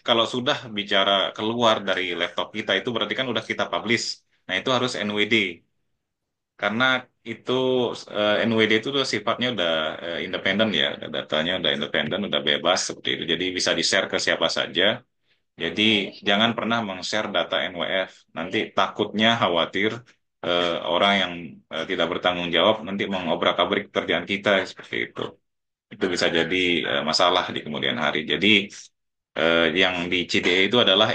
kalau sudah bicara keluar dari laptop kita itu berarti kan udah kita publish. Nah, itu harus NWD. Karena itu NWD itu tuh sifatnya udah independen ya, datanya udah independen, udah bebas seperti itu. Jadi bisa di-share ke siapa saja. Jadi jangan pernah meng-share data NWF. Nanti takutnya khawatir orang yang tidak bertanggung jawab nanti mengobrak-abrik pekerjaan kita seperti itu. Itu bisa jadi masalah di kemudian hari. Jadi yang di CDE itu adalah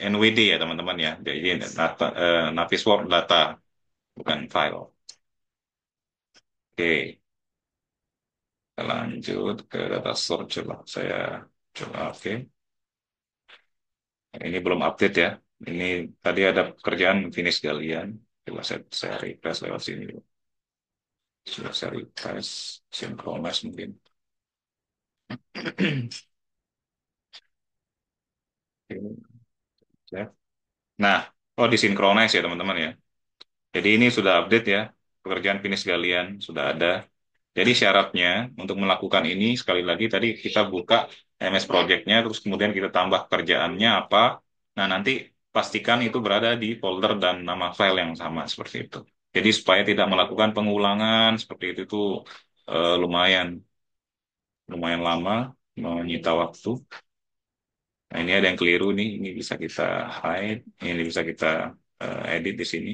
NWD ya teman-teman ya. Jadi Navis Work Data, bukan file. Oke, kita lanjut ke data source. Coba saya coba. Oke, ini belum update ya. Ini tadi ada pekerjaan finish galian. Coba saya refresh lewat sini dulu. Coba saya refresh, synchronize mungkin. Nah, oh disinkronize ya teman-teman ya. Jadi ini sudah update ya, pekerjaan finish galian sudah ada. Jadi syaratnya untuk melakukan ini sekali lagi tadi kita buka MS Project-nya, terus kemudian kita tambah kerjaannya apa. Nah nanti pastikan itu berada di folder dan nama file yang sama seperti itu. Jadi supaya tidak melakukan pengulangan seperti itu tuh lumayan lumayan lama, menyita waktu. Nah ini ada yang keliru nih, ini bisa kita hide, ini bisa kita edit di sini.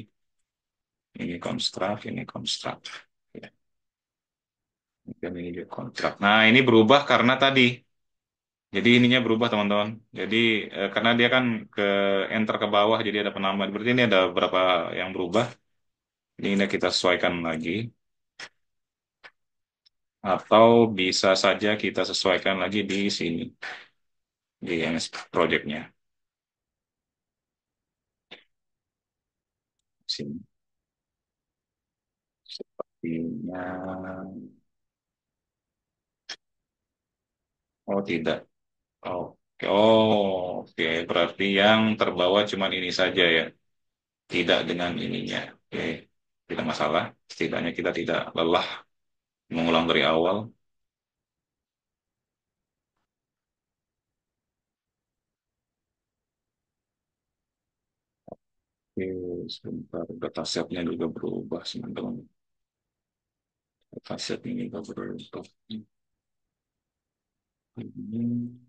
Ini construct, ini construct. Ya. Dan ini juga kontrak. Nah, ini berubah karena tadi. Jadi ininya berubah, teman-teman. Jadi karena dia kan ke enter ke bawah, jadi ada penambahan. Berarti ini ada beberapa yang berubah. Ini kita sesuaikan lagi. Atau bisa saja kita sesuaikan lagi di sini. Di MS Project-nya. Sini. Sepertinya. Oh, tidak. Oke. Oh, oke. Berarti yang terbawa cuma ini saja ya. Tidak dengan ininya. Oke. Tidak masalah. Setidaknya kita tidak lelah mengulang dari awal. Oke, sebentar. Datasetnya juga berubah, teman-teman. Dataset ini juga berubah. Hmm.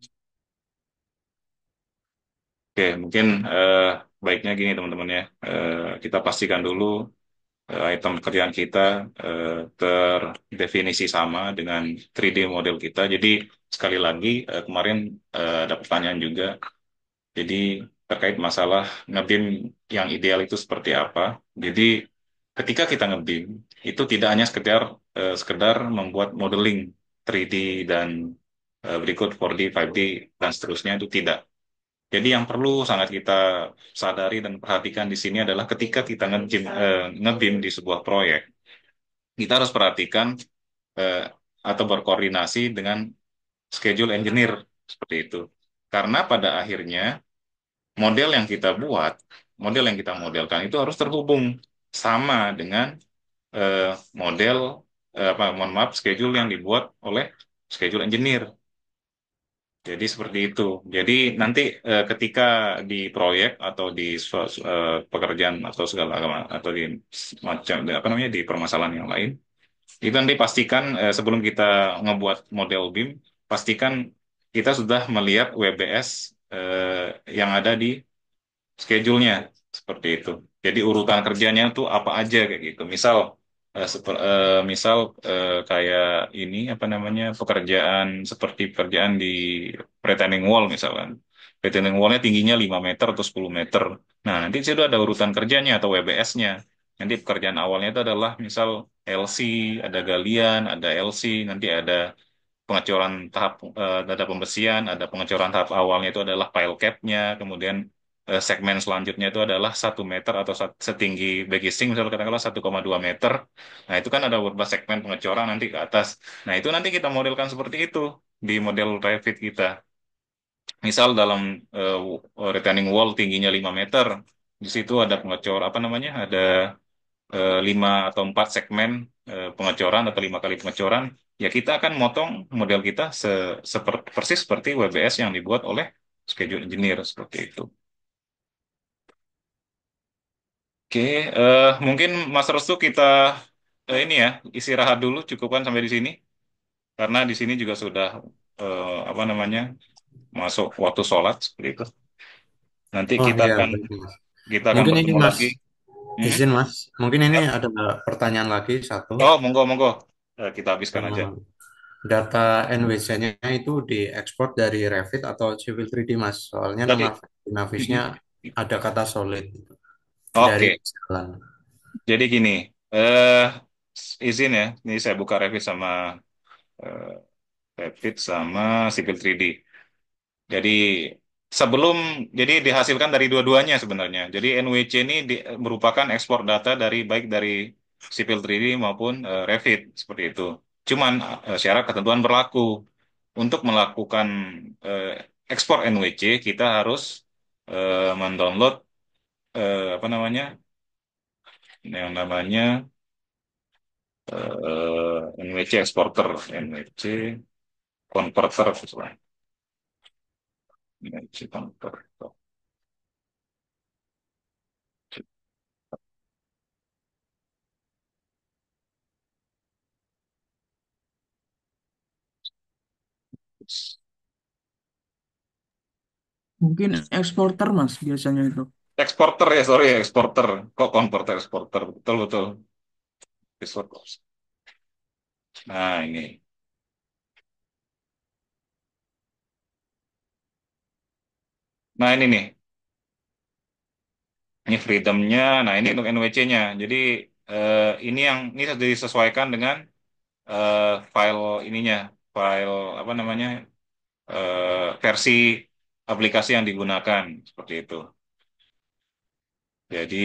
Oke, mungkin baiknya gini teman-teman ya. Kita pastikan dulu item pekerjaan kita terdefinisi sama dengan 3D model kita. Jadi sekali lagi kemarin ada pertanyaan juga. Jadi terkait masalah ngebeam yang ideal itu seperti apa. Jadi ketika kita ngebeam itu tidak hanya sekedar membuat modeling 3D dan berikut 4D, 5D dan seterusnya itu tidak. Jadi yang perlu sangat kita sadari dan perhatikan di sini adalah ketika kita nge-beam di sebuah proyek, kita harus perhatikan eh, atau berkoordinasi dengan schedule engineer seperti itu. Karena pada akhirnya model yang kita buat, model yang kita modelkan itu harus terhubung sama dengan eh, model apa mohon maaf schedule yang dibuat oleh schedule engineer. Jadi seperti itu. Jadi nanti ketika di proyek atau di pekerjaan atau segala atau di macam apa namanya di permasalahan yang lain, itu nanti pastikan sebelum kita ngebuat model BIM, pastikan kita sudah melihat WBS yang ada di schedule-nya seperti itu. Jadi urutan kerjanya tuh apa aja kayak gitu. Misal kayak ini apa namanya pekerjaan seperti pekerjaan di retaining wall misalkan. Retaining wall-nya tingginya 5 meter atau 10 meter. Nah, nanti di situ ada urutan kerjanya atau WBS-nya. Nanti pekerjaan awalnya itu adalah misal LC, ada galian, ada LC, nanti ada pengecoran tahap data pembesian, ada pengecoran tahap awalnya itu adalah pile cap-nya, kemudian segmen selanjutnya itu adalah 1 meter atau setinggi bagising, misalnya katakanlah 1,2 meter. Nah, itu kan ada beberapa segmen pengecoran nanti ke atas. Nah, itu nanti kita modelkan seperti itu di model Revit kita. Misal dalam retaining wall tingginya 5 meter, di situ ada pengecor, apa namanya, ada 5 atau 4 segmen pengecoran atau 5 kali pengecoran, ya kita akan motong model kita seperti persis seperti WBS yang dibuat oleh schedule engineer seperti itu. Oke, mungkin Mas Restu kita ini ya istirahat dulu, cukupkan sampai di sini karena di sini juga sudah apa namanya masuk waktu sholat seperti itu. Nanti Oh kita iya, akan baik, Mas. kita akan Mungkin ini bertemu Mas, lagi. Mhm. izin Mas. Mungkin ini Ya. ada pertanyaan lagi satu. Oh, monggo monggo. Kita habiskan aja. Eh, Data NWC-nya itu diekspor dari Revit atau Civil 3D Mas. Soalnya Jadi, nama Navisnya mhm. ada kata solid dari Oke. jalan. Jadi gini, eh izin ya, ini saya buka eh, Revit sama Civil 3D. Jadi sebelum, jadi dihasilkan dari dua-duanya sebenarnya. Jadi NWC ini merupakan ekspor data dari baik dari Civil 3D maupun Revit seperti itu. Cuman syarat ketentuan berlaku. Untuk melakukan eh, ekspor NWC, kita harus mendownload apa namanya, yang namanya NWC exporter, NWC converter, misalnya. NWC converter. Mungkin eksporter Mas biasanya itu. Exporter ya, sorry, exporter. Kok converter, exporter. Betul, betul. Exporter. Nah, ini. Nah, ini nih. Ini freedomnya. Nah, ini untuk NWC-nya. Jadi, ini yang ini sudah disesuaikan dengan eh, file ininya. File, apa namanya, versi aplikasi yang digunakan. Seperti itu. Jadi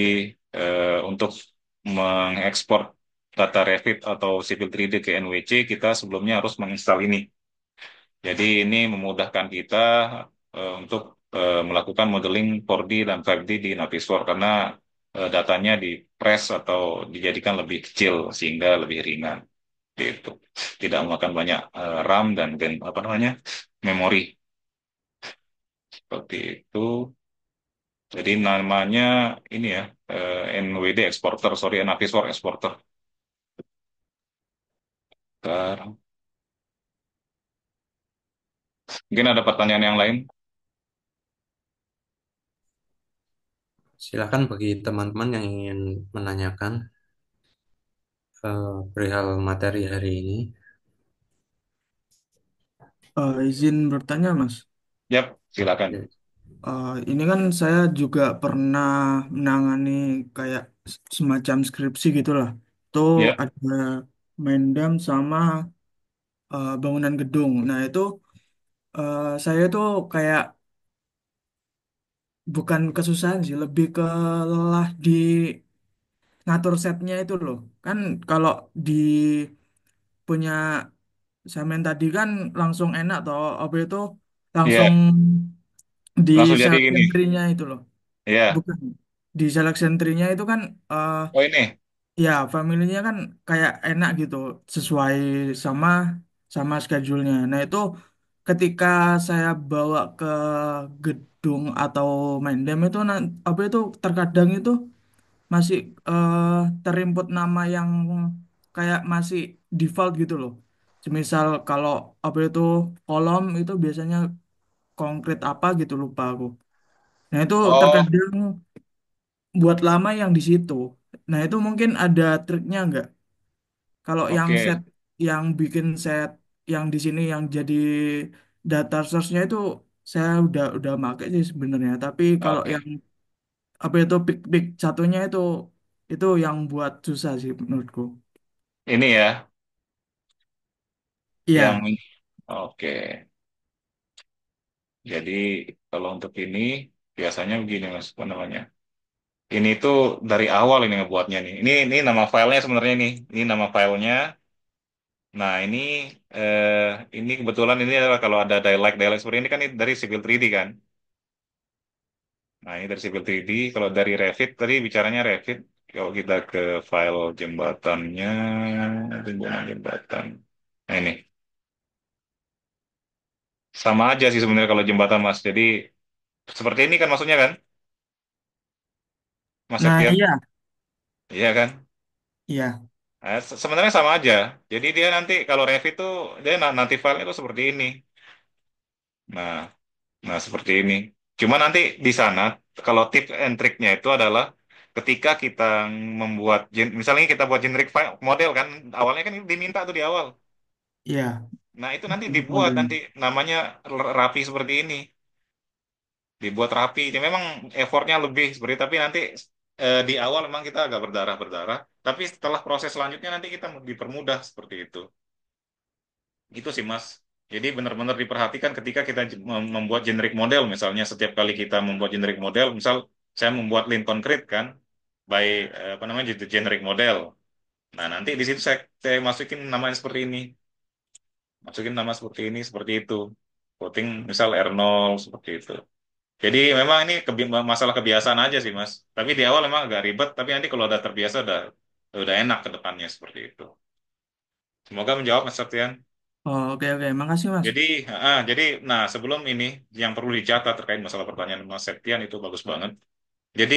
untuk mengekspor data Revit atau Civil 3D ke NWC, kita sebelumnya harus menginstal ini. Jadi ini memudahkan kita untuk melakukan modeling 4D dan 5D di Navisworks karena datanya di press atau dijadikan lebih kecil sehingga lebih ringan. itu tidak memakan banyak RAM dan apa namanya memori seperti itu. Jadi namanya ini ya NWD exporter, sorry Navisworks exporter. Sekarang mungkin ada pertanyaan yang lain. Silakan bagi teman-teman yang ingin menanyakan perihal materi hari ini. Izin bertanya, Mas. Yap, silakan. Ini kan saya juga pernah menangani kayak semacam skripsi gitulah. Itu Ya. ada Mendam sama bangunan gedung. Nah itu saya tuh kayak bukan kesusahan sih, lebih ke lelah di ngatur setnya itu loh. Kan kalau di punya semen tadi kan langsung enak toh, apa itu Iya, langsung di langsung jadi selection gini. tree-nya itu loh. Iya. Bukan. Di selection tree-nya itu kan Oh ini. ya familinya kan kayak enak gitu sesuai sama sama schedule-nya. Nah, itu ketika saya bawa ke gedung atau main dam itu apa itu terkadang itu masih terimput nama yang kayak masih default gitu loh. Semisal kalau apa itu kolom itu biasanya konkret apa gitu lupa aku. Nah, itu Oh, terkadang buat lama yang di situ. Nah, itu mungkin ada triknya nggak? Kalau yang oke. set, yang bikin set yang di sini yang jadi data source-nya itu saya udah make sih sebenarnya. Tapi kalau Oke. yang apa itu pick satunya itu yang buat susah sih menurutku. Ini ya yang Iya. ini. Oke. Jadi kalau untuk ini biasanya begini Mas, apa namanya? Ini tuh dari awal ini ngebuatnya nih. Ini nama filenya sebenarnya nih. Ini nama filenya. Nah, ini kebetulan ini adalah kalau ada dialect seperti ini kan ini dari Civil 3D kan. Nah, ini dari Civil 3D. Kalau dari Revit tadi bicaranya Revit. Kalau kita ke file jembatannya, jembatan. Nah, ini sama aja sih sebenarnya kalau jembatan Mas. Jadi seperti ini kan maksudnya kan, Mas Nah, Septian? iya, Iya kan? iya. Nah, sebenarnya sama aja. Jadi dia nanti kalau Revit tuh dia nanti file itu seperti ini. Nah, nah seperti ini. Cuma nanti di sana kalau tips and triknya itu adalah ketika kita membuat misalnya kita buat generic file model kan awalnya kan diminta tuh di awal. Iya. Nah, itu nanti Untuk dibuat modelnya. nanti namanya rapi seperti ini. Dibuat rapi. Ya memang effortnya lebih seperti tapi nanti di awal memang kita agak berdarah-berdarah, tapi setelah proses selanjutnya nanti kita dipermudah seperti itu. Itu sih Mas. Jadi benar-benar diperhatikan ketika kita membuat generic model, misalnya setiap kali kita membuat generic model, misal saya membuat link konkret kan, by apa namanya generic model. Nah nanti di situ saya masukin namanya seperti ini, masukin nama seperti ini, seperti itu. Voting misal R0 seperti itu. Jadi memang ini masalah kebiasaan aja sih Mas. Tapi di awal memang agak ribet, tapi nanti kalau udah terbiasa udah enak ke depannya seperti itu. Semoga menjawab Mas Septian. Oh, oke, oke. Makasih, Mas. Jadi, nah sebelum ini yang perlu dicatat terkait masalah pertanyaan Mas Septian itu bagus banget. Jadi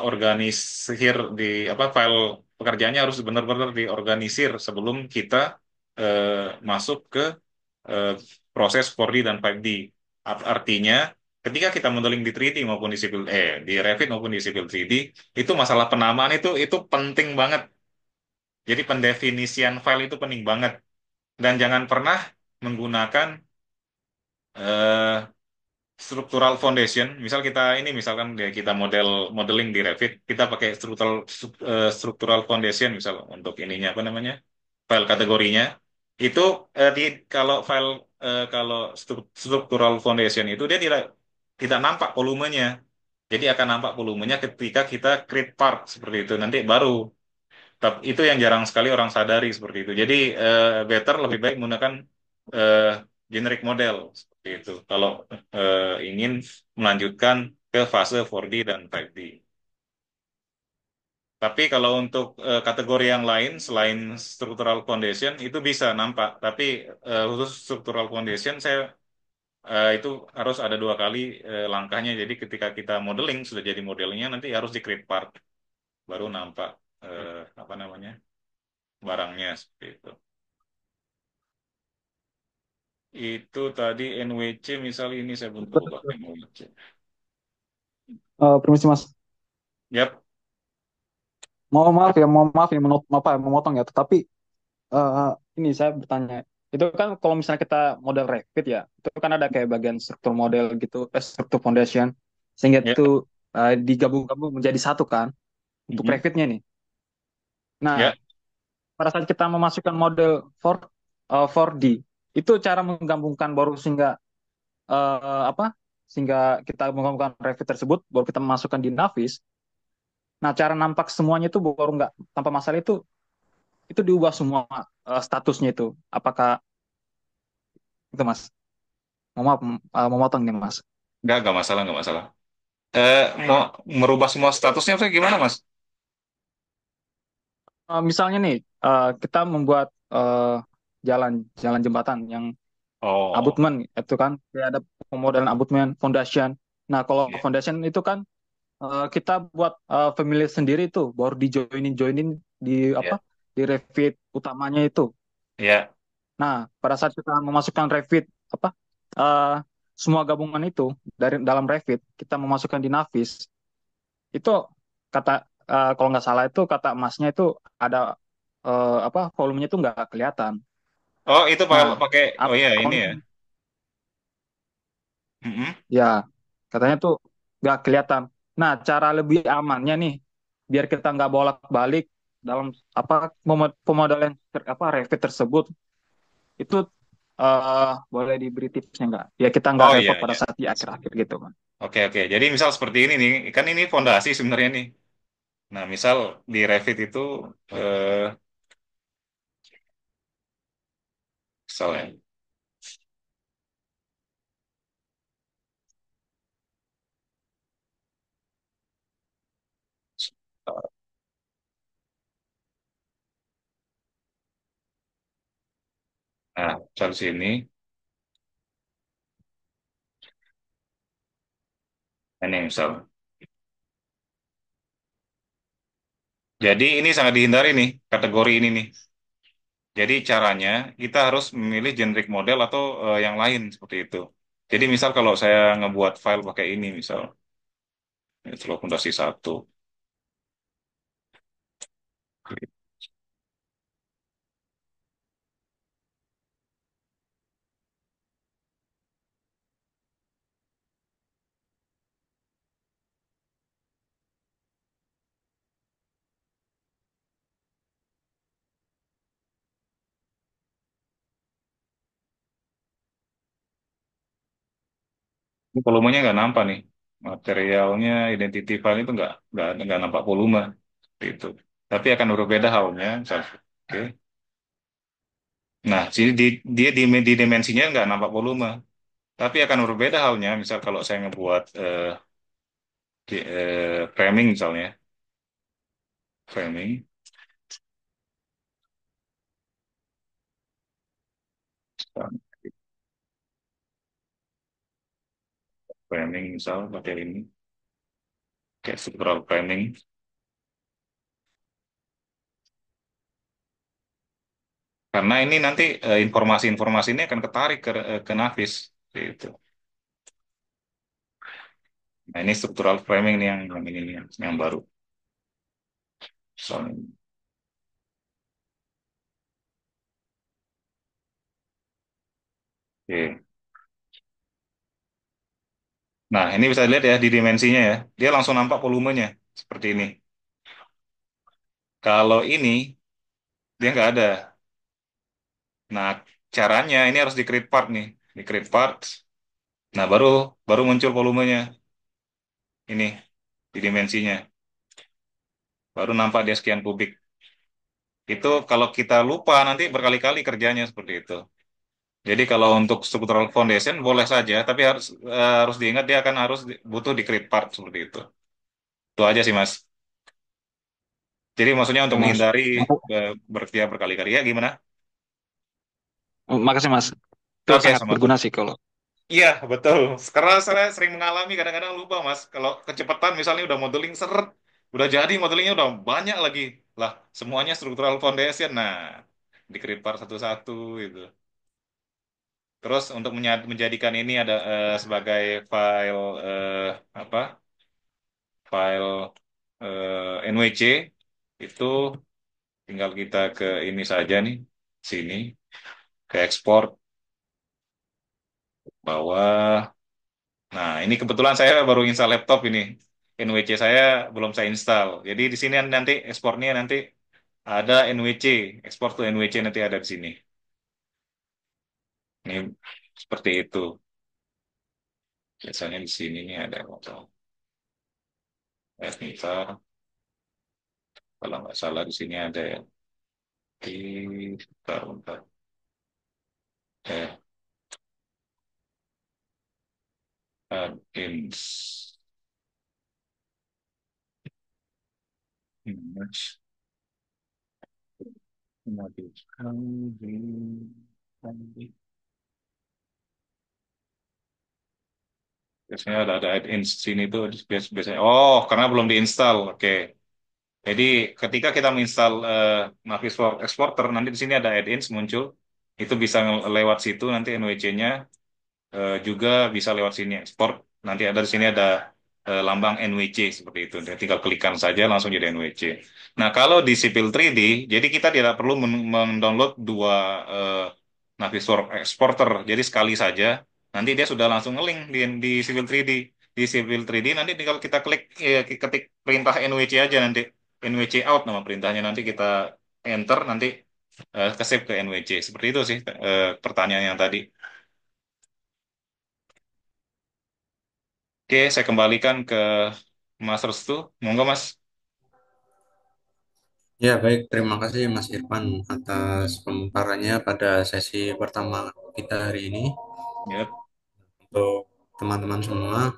organisir di apa file pekerjaannya harus benar-benar diorganisir sebelum kita masuk ke eh, proses 4D dan 5D. Artinya ketika kita modeling di 3D maupun di Revit maupun di Civil 3D itu masalah penamaan itu penting banget. Jadi pendefinisian file itu penting banget dan jangan pernah menggunakan eh, structural foundation. Misal kita ini misalkan kita modeling di Revit, kita pakai structural foundation misal untuk ininya apa namanya? File kategorinya. Itu kalau structural foundation itu dia tidak nampak volumenya. Jadi akan nampak volumenya ketika kita create part seperti itu. Nanti baru tapi itu yang jarang sekali orang sadari seperti itu. Jadi better lebih baik menggunakan eh, generic model seperti itu. Kalau ingin melanjutkan ke fase 4D dan 5D. Tapi kalau untuk kategori yang lain selain structural foundation itu bisa nampak. Tapi khusus structural foundation saya itu harus ada dua kali langkahnya. Jadi ketika kita modeling sudah jadi modelnya nanti harus di create part baru nampak apa namanya barangnya seperti itu. Itu tadi NWC misal ini saya belum tahu Pak NWC. Permisi Mas, Yap. mohon maaf ya, apa, memotong ya. Tetapi eh, ini saya bertanya, itu kan kalau misalnya kita model Revit ya, itu kan ada kayak bagian struktur model gitu, struktur foundation, sehingga Ya. itu digabung-gabung menjadi satu kan untuk Mhm. Revitnya nih. Nah, Ya. pada saat kita memasukkan model 4D, itu cara menggabungkan baru sehingga apa? Sehingga kita menggabungkan Revit tersebut, baru kita memasukkan di Navis. Nah, cara nampak semuanya itu baru nggak tanpa masalah itu diubah semua statusnya itu. Apakah itu Mas? Mau maaf, mau motong nih Mas. Nggak masalah, nggak masalah. Mau merubah semua statusnya itu gimana, Mas? Misalnya nih, kita membuat jalan jalan jembatan yang Oh, abutmen itu kan, kayak ada pemodelan abutmen, foundation. Nah, kalau iya. foundation itu kan kita buat family sendiri tuh, baru joinin di apa? Iya. Di Revit utamanya itu. Iya. Nah, pada saat kita memasukkan Revit apa? eh, semua gabungan itu dari dalam Revit kita memasukkan di Navis itu kata kalau nggak salah itu kata emasnya itu ada apa volumenya itu nggak kelihatan. Oh, itu Nah, pakai oh iya kalau ini ya. Mhm. ya katanya tuh nggak kelihatan. Nah, cara lebih amannya nih biar kita nggak bolak-balik dalam apa pemodelan apa Revit tersebut itu boleh diberi tipsnya nggak? Ya kita nggak Oh iya repot pada iya. saat di akhir-akhir gitu kan. Oke oke. Jadi misal seperti ini nih, kan ini fondasi sebenarnya nih. Nah, misal di Revit itu eh misalnya nah, misal sini ini misal. Jadi ini sangat dihindari nih kategori ini nih. Jadi caranya kita harus memilih generic model atau yang lain seperti itu. Jadi misal kalau saya ngebuat file pakai ini misal, itu loh fondasi satu. Ini volumenya nggak nampak nih. Materialnya, identity file itu nggak nampak volume seperti itu. Tapi akan berbeda halnya. Misal, oke. Nah, sini dia di dimensinya nggak nampak volume. Tapi akan berbeda halnya. Misal kalau saya ngebuat framing misalnya, framing, framing misal pakai ini, kayak structural framing. Karena ini nanti informasi-informasi ini akan ketarik ke Navis. Gitu. Nah, ini structural framing nih yang ini nih, yang baru. Soalnya, oke. Nah, ini bisa dilihat ya di dimensinya ya. Dia langsung nampak volumenya seperti ini. Kalau ini dia nggak ada. Nah, caranya ini harus di create part nih, di create part. Nah, baru baru muncul volumenya ini di dimensinya. Baru nampak dia sekian kubik. Itu kalau kita lupa nanti berkali-kali kerjanya seperti itu. Jadi kalau untuk structural foundation boleh saja, tapi harus diingat dia akan butuh di create part seperti itu. Itu aja sih Mas. Jadi maksudnya untuk Mas. menghindari bertiap berkali-kali ya gimana? Makasih Mas. Itu Oke, sangat berguna sama-sama. sih kalau. Iya, betul. Karena saya sering mengalami kadang-kadang lupa, Mas. Kalau kecepatan misalnya udah modeling seret, udah jadi modelingnya udah banyak lagi. Lah, semuanya structural foundation. Nah, di-create satu-satu itu. Terus untuk menjadikan ini ada sebagai file apa? File NWC itu tinggal kita ke ini saja nih, sini, ke ekspor bawah. Nah, ini kebetulan saya baru install laptop ini. NWC saya belum saya install. Jadi di sini nanti ekspornya nanti ada NWC, ekspor to NWC nanti ada di sini. Ini seperti itu. Biasanya di sini nih ada foto. Ntar, kalau nggak salah di sini ada ya. Bentar, bentar. Eh, ins. Image. Modifikan di biasanya ada add-ins sini tuh biasanya. Oh, karena belum diinstal. Oke. Jadi ketika kita menginstal Navis for Exporter, nanti di sini ada add-ins muncul. Itu bisa lewat situ nanti NWC-nya juga bisa lewat sini ekspor. Nanti ada di sini ada lambang NWC seperti itu. Jadi tinggal klikkan saja langsung jadi NWC. Nah, kalau di Civil 3D, jadi kita tidak perlu mendownload dua Naviswork Exporter. Jadi sekali saja, nanti dia sudah langsung ngelink di Civil 3D. Di Civil 3D nanti tinggal kita klik, ketik perintah NWC aja nanti. NWC out nama perintahnya. Nanti kita enter, nanti ke save ke NWC. Seperti itu sih pertanyaan yang tadi. Oke, saya kembalikan ke Mas Restu. Monggo Mas. Ya, baik. Terima kasih Mas Irfan atas pemaparannya pada sesi pertama kita hari ini. Ya, Untuk teman-teman semua,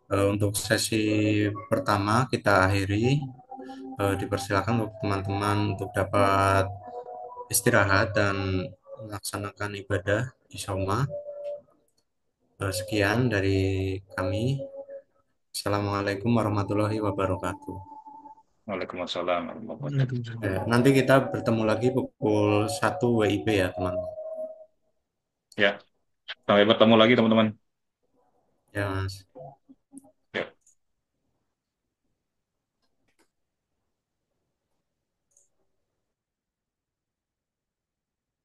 untuk sesi pertama kita akhiri. Dipersilakan untuk teman-teman untuk dapat istirahat dan melaksanakan ibadah di Soma. Sekian dari kami. Assalamualaikum warahmatullahi wabarakatuh. Waalaikumsalam warahmatullahi wabarakatuh. Nanti kita bertemu lagi pukul 1 WIB ya, teman-teman. Ya, sampai bertemu lagi teman-teman. Ya, Mas.